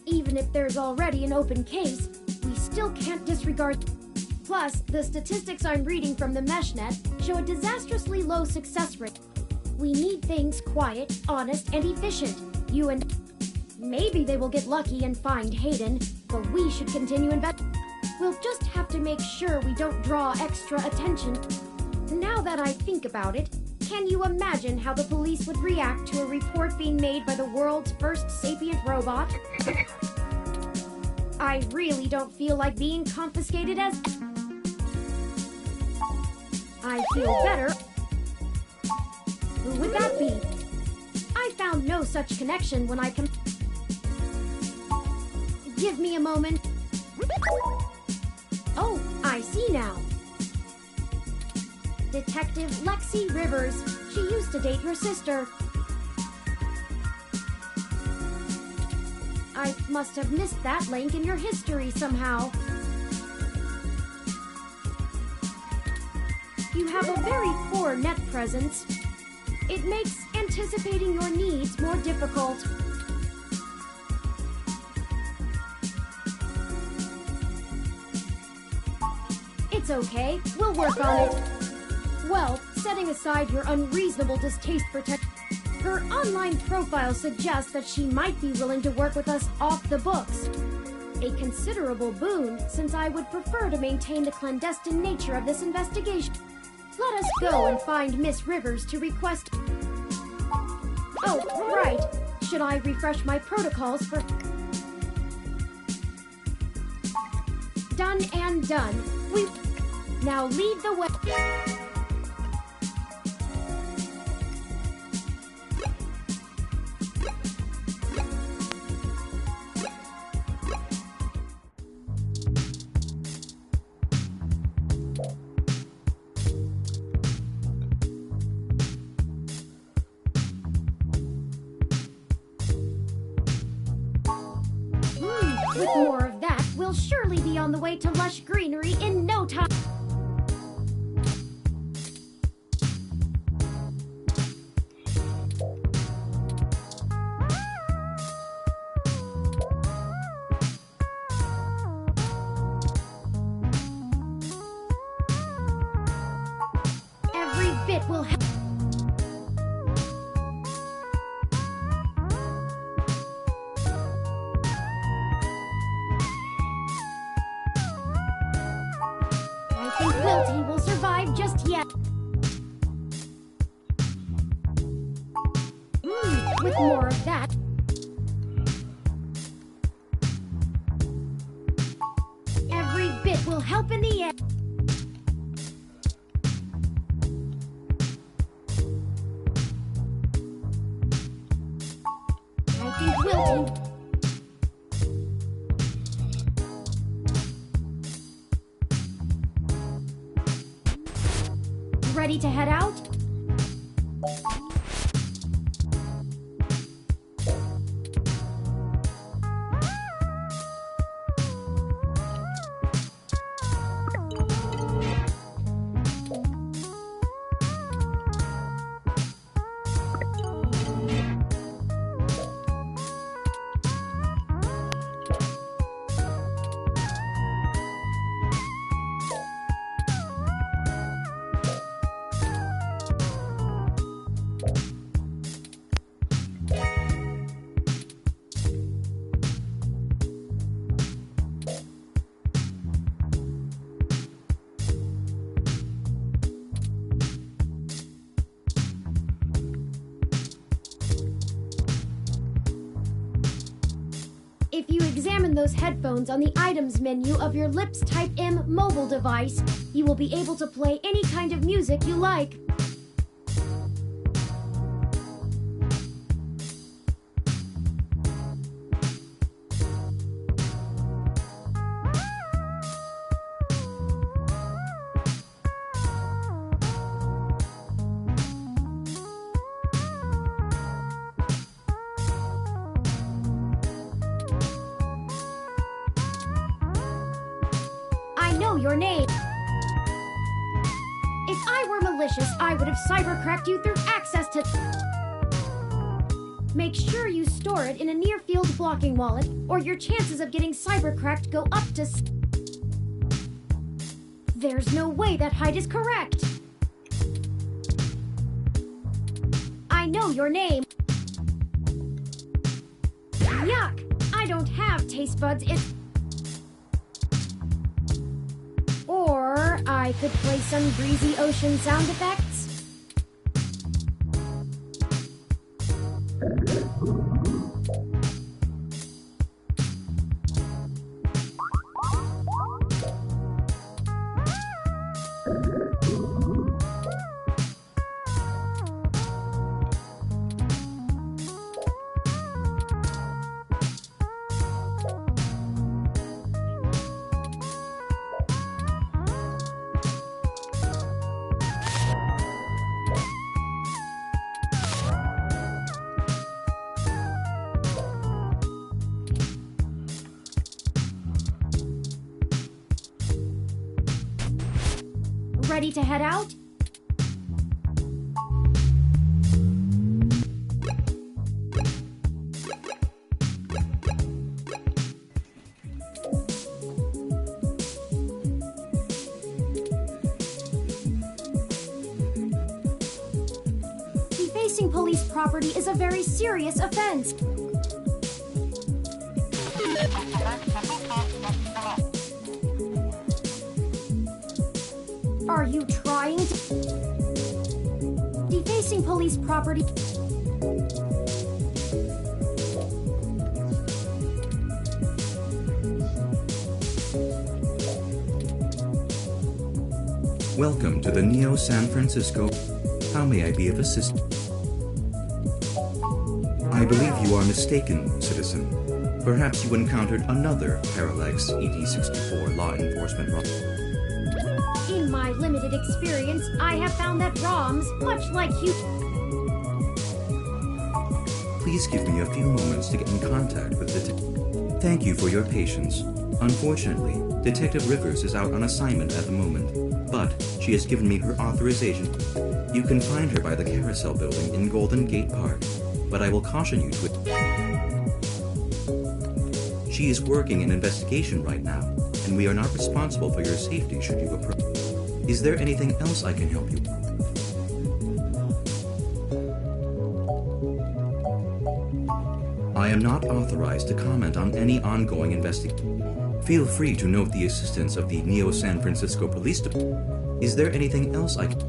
Even if there's already an open case, we still can't disregard... Plus, the statistics I'm reading from the MeshNet show a disastrously low success rate. We need things quiet, honest, and efficient. You and... Maybe they will get lucky and find Hayden, but we should continue We'll just have to make sure we don't draw extra attention. Now that I think about it, can you imagine how the police would react to a report being made by the world's first sapient robot? I really don't feel like being confiscated as... I feel better. Who would that be? I found no such connection when I can... Give me a moment. Oh, I see now. Detective Lexi Rivers. She used to date your sister. I must have missed that link in your history somehow. You have a very poor net presence. It makes anticipating your needs more difficult. It's okay. We'll work on it. Well, setting aside your unreasonable distaste for tech, her online profile suggests that she might be willing to work with us off the books. A considerable boon, since I would prefer to maintain the clandestine nature of this investigation. Let us go and find Miss Rivers to request... Oh, right. Should I refresh my protocols for... Done and done. We... Now lead the way... With more of that, we'll surely be on the way to lush greenery in no time. Every bit will help. I think Wilty will survive just yet. With more of that. Every bit will help in the end. I think Wilty. Ready to head out? If you examine those headphones on the items menu of your Lips Type M mobile device, you will be able to play any kind of music you like. I know your name. If I were malicious, I would have cybercracked you through access to... Make sure you store it in a near-field blocking wallet, or your chances of getting cybercracked go up to... There's no way that height is correct. I know your name. Yuck! I don't have taste buds. Or I could play some breezy ocean sound effects. Ready to head out? Defacing police property is a very serious offense. Are you trying to... Defacing police property... Welcome to the Neo San Francisco. How may I be of assistance? I believe you are mistaken, citizen. Perhaps you encountered another Parallax ED-64 law enforcement robbery. In my limited experience, I have found that ROMs, much like you... Please give me a few moments to get in contact with the... Thank you for your patience. Unfortunately, Detective Rivers is out on assignment at the moment, but she has given me her authorization. You can find her by the Carousel Building in Golden Gate Park, but I will caution you to... She is working an investigation right now, and we are not responsible for your safety should you approach. Is there anything else I can help you with? I am not authorized to comment on any ongoing investigation. Feel free to note the assistance of the Neo San Francisco Police Department. Is there anything else I can...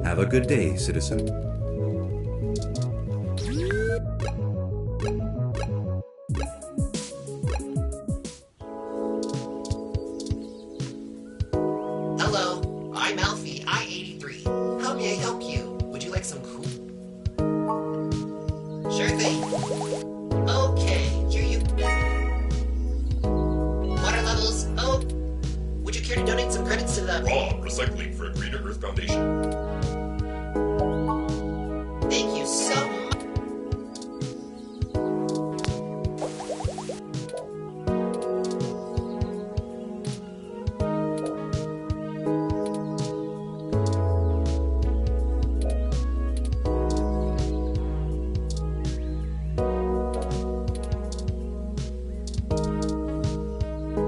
Have a good day, citizen. Hello, I'm Alfie, I-83. How may I help you? Would you like some cool... Sure thing. Okay, here you... Water levels, oh... Would you care to donate some credits to the... Raw Recycling for a Greener Earth Foundation. Thank you so much.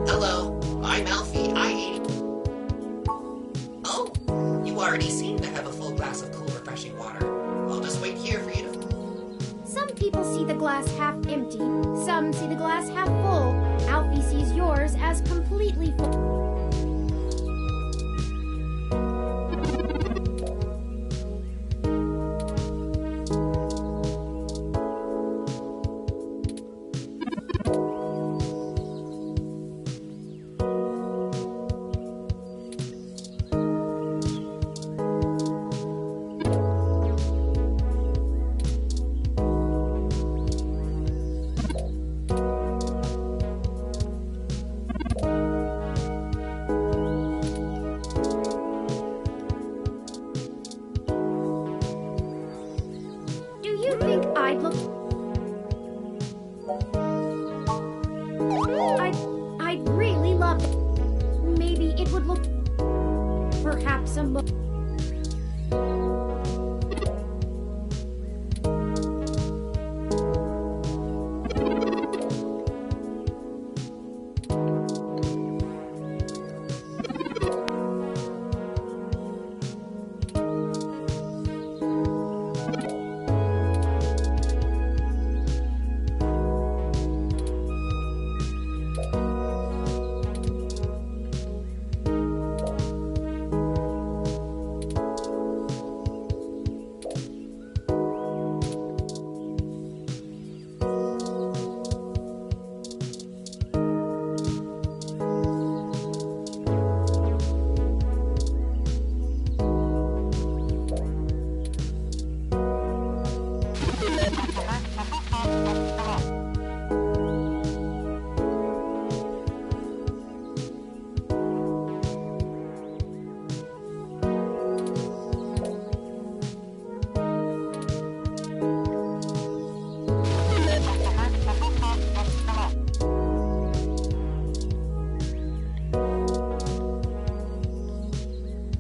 Hello, I'm Alfie, I-80. Oh, you already seem to have a full glass of cool, refreshing water. I'll just wait here for you to... Some people see the glass half empty, some see the glass half full. Alfie sees yours as completely full. Do you think I'd look... I'd really love it. Maybe it would look... Perhaps a mo...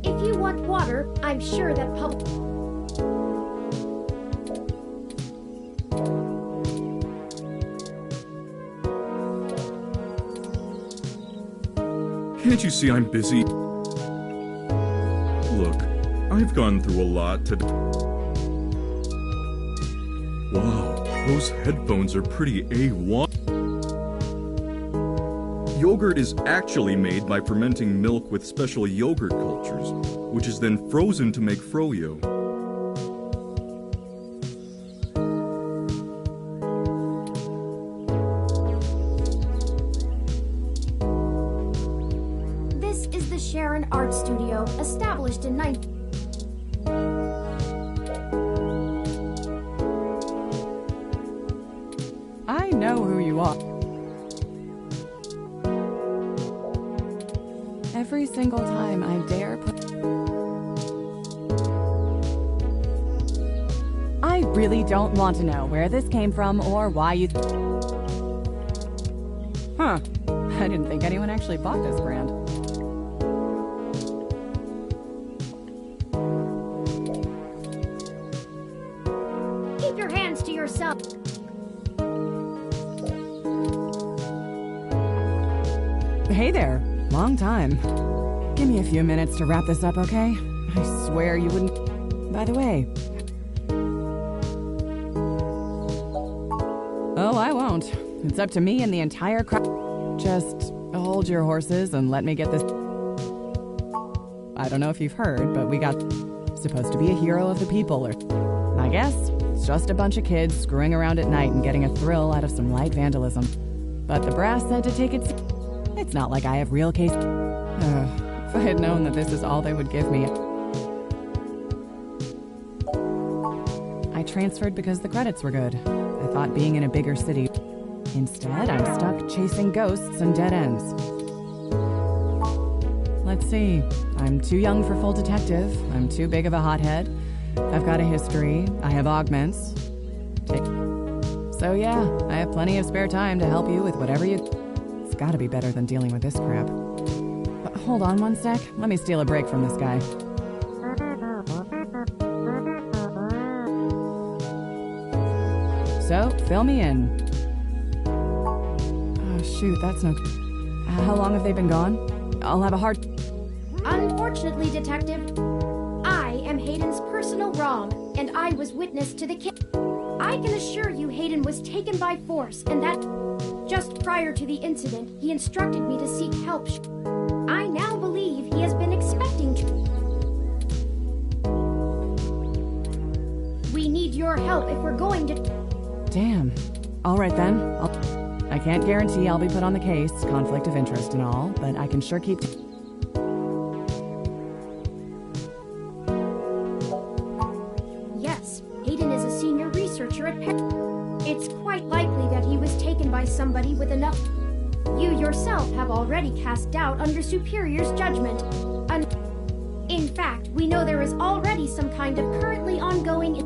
If you want water, I'm sure that Can't you see I'm busy? Look, I've gone through a lot today. Wow, those headphones are pretty A1. Yogurt is actually made by fermenting milk with special yogurt cultures, which is then frozen to make froyo. This is the Sharon Art Studio, established in 19... I know who you are. Every single time I dare put... I really don't want to know where this came from or why you... Huh. I didn't think anyone actually bought this brand. Keep your hands to yourself. Hey there. Long time. Give me a few minutes to wrap this up, okay? I swear you wouldn't... By the way... Oh, I won't. It's up to me and the entire crowd. Just hold your horses and let me get this... I don't know if you've heard, but we got... supposed to be a hero of the people, or... I guess it's just a bunch of kids screwing around at night and getting a thrill out of some light vandalism. But the brass said to take it... It's not like I have real case... If I had known that this is all they would give me... I transferred because the credits were good. I thought being in a bigger city... Instead, I'm stuck chasing ghosts and dead ends. Let's see. I'm too young for full detective. I'm too big of a hothead. I've got a history. I have augments. So yeah, I have plenty of spare time to help you with whatever you... It's gotta be better than dealing with this crap. But hold on one sec. Let me steal a break from this guy. So, fill me in. Oh, shoot, that's no... How long have they been gone? I'll have a hard... Unfortunately, Detective, I am Hayden's personal Rom, and I was witness to the kill. I can assure you Hayden was taken by force, and that just prior to the incident, he instructed me to seek help. I now believe he has been expecting to. We need your help if we're going to... Damn. All right, then. I can't guarantee I'll be put on the case, conflict of interest and all, but I can sure keep... Yes, Hayden is a senior researcher at It's quite likely that he was taken by somebody with enough... You yourself have already cast doubt on your superior's judgment. In fact, we know there is already some kind of currently ongoing...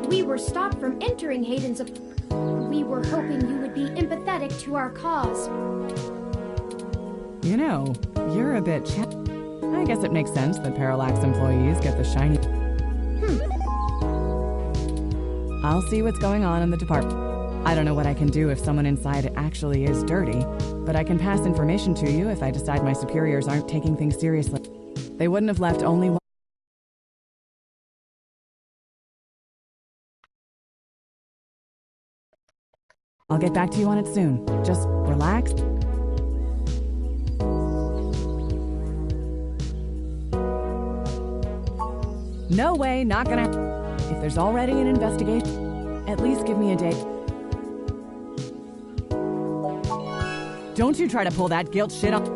We were stopped from entering Hayden's... We were hoping you would be empathetic to our cause. You know, you're a bit I guess it makes sense that Parallax employees get the shiny... I'll see what's going on in the department. I don't know what I can do if someone inside actually is dirty, but I can pass information to you if I decide my superiors aren't taking things seriously. They wouldn't have left only one... I'll get back to you on it soon. Just relax. No way, not gonna... If there's already an investigation, at least give me a day. Don't you try to pull that guilt shit up.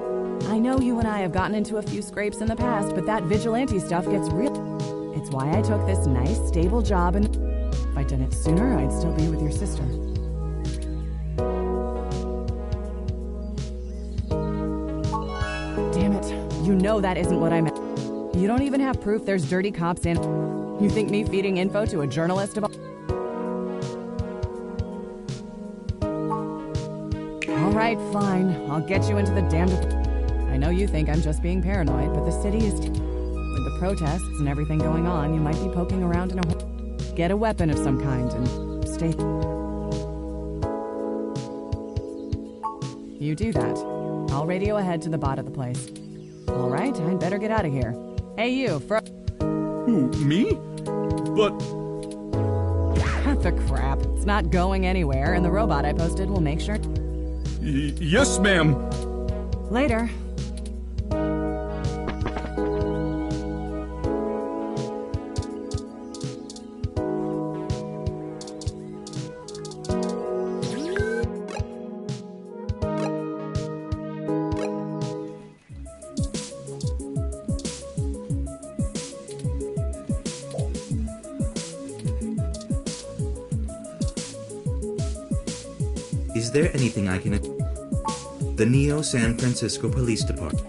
I know you and I have gotten into a few scrapes in the past, but that vigilante stuff gets real. It's why I took this nice, stable job, and if I'd done it sooner, I'd still be with your sister. Damn it. You know that isn't what I meant. You don't even have proof there's dirty cops in. You think me feeding info to a journalist about... All right, fine. I'll get you into the damned... I know you think I'm just being paranoid, but the city is... With the protests and everything going on, you might be poking around in a... Get a weapon of some kind and stay... You do that. I'll radio ahead to the bot of the place. All right, I'd better get out of here. Hey, you, Who, me? But... Cut the crap. It's not going anywhere, and the robot I posted will make sure... Yes, ma'am. Later. Is there anything I can... The Neo San Francisco Police Department.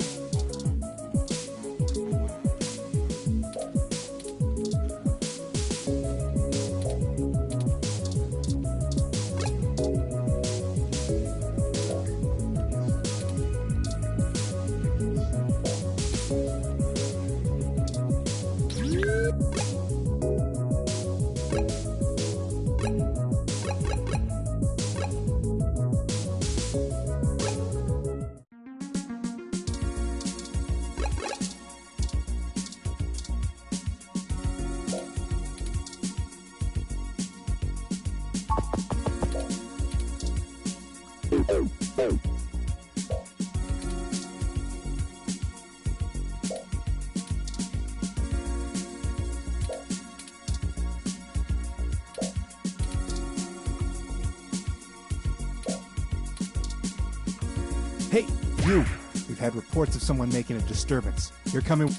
Hey, you! We've had reports of someone making a disturbance. You're coming...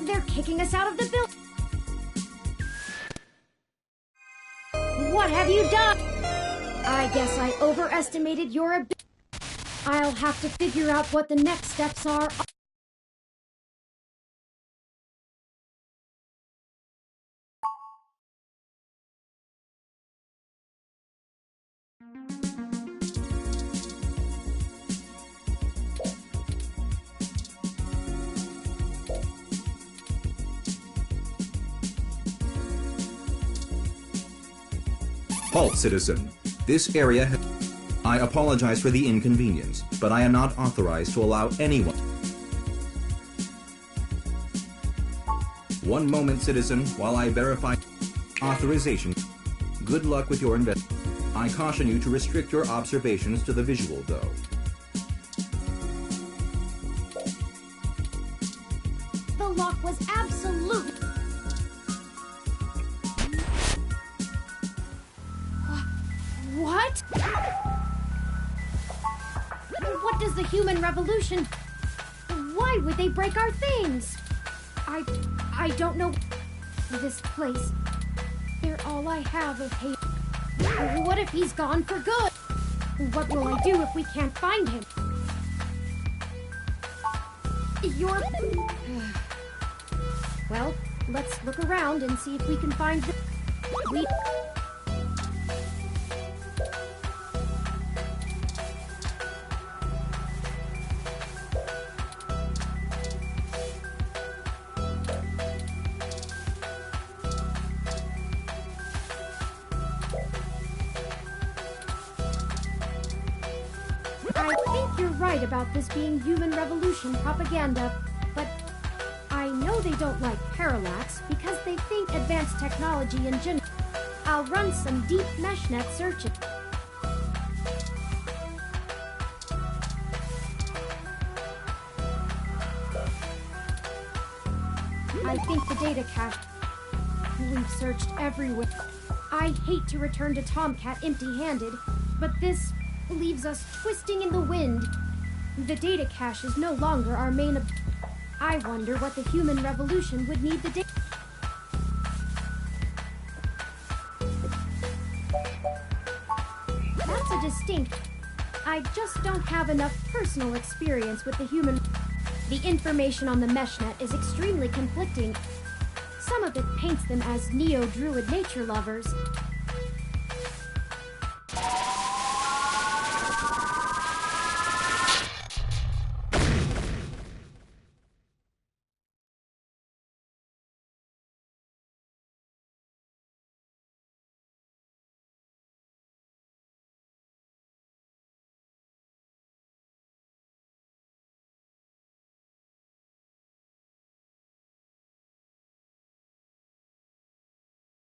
They're kicking us out of the building. What have you done? I guess I overestimated your ability. I'll have to figure out what the next steps are. Halt, citizen. This area has... I apologize for the inconvenience, but I am not authorized to allow anyone... One moment, citizen, while I verify... Authorization. Good luck with your I caution you to restrict your observations to the visual, though. The lock was absolute. What? What does the human revolution... Why would they break our things? I don't know... This place... They're all I have of hate. What if he's gone for good? What will I do if we can't find him? You're... Well, let's look around and see if we can find the... We... I think you're right about this being human revolution propaganda, but I know they don't like Parallax because they think advanced technology in general. I'll run some deep meshnet searching. I think the data cache... We've searched everywhere. I hate to return to Tomcat empty-handed, but this leaves us twisting in the wind. The data cache is no longer our main I wonder what the human revolution would need the data... That's a distinct... I just don't have enough personal experience with the human... The information on the meshnet is extremely conflicting. Some of it paints them as neo-druid nature lovers,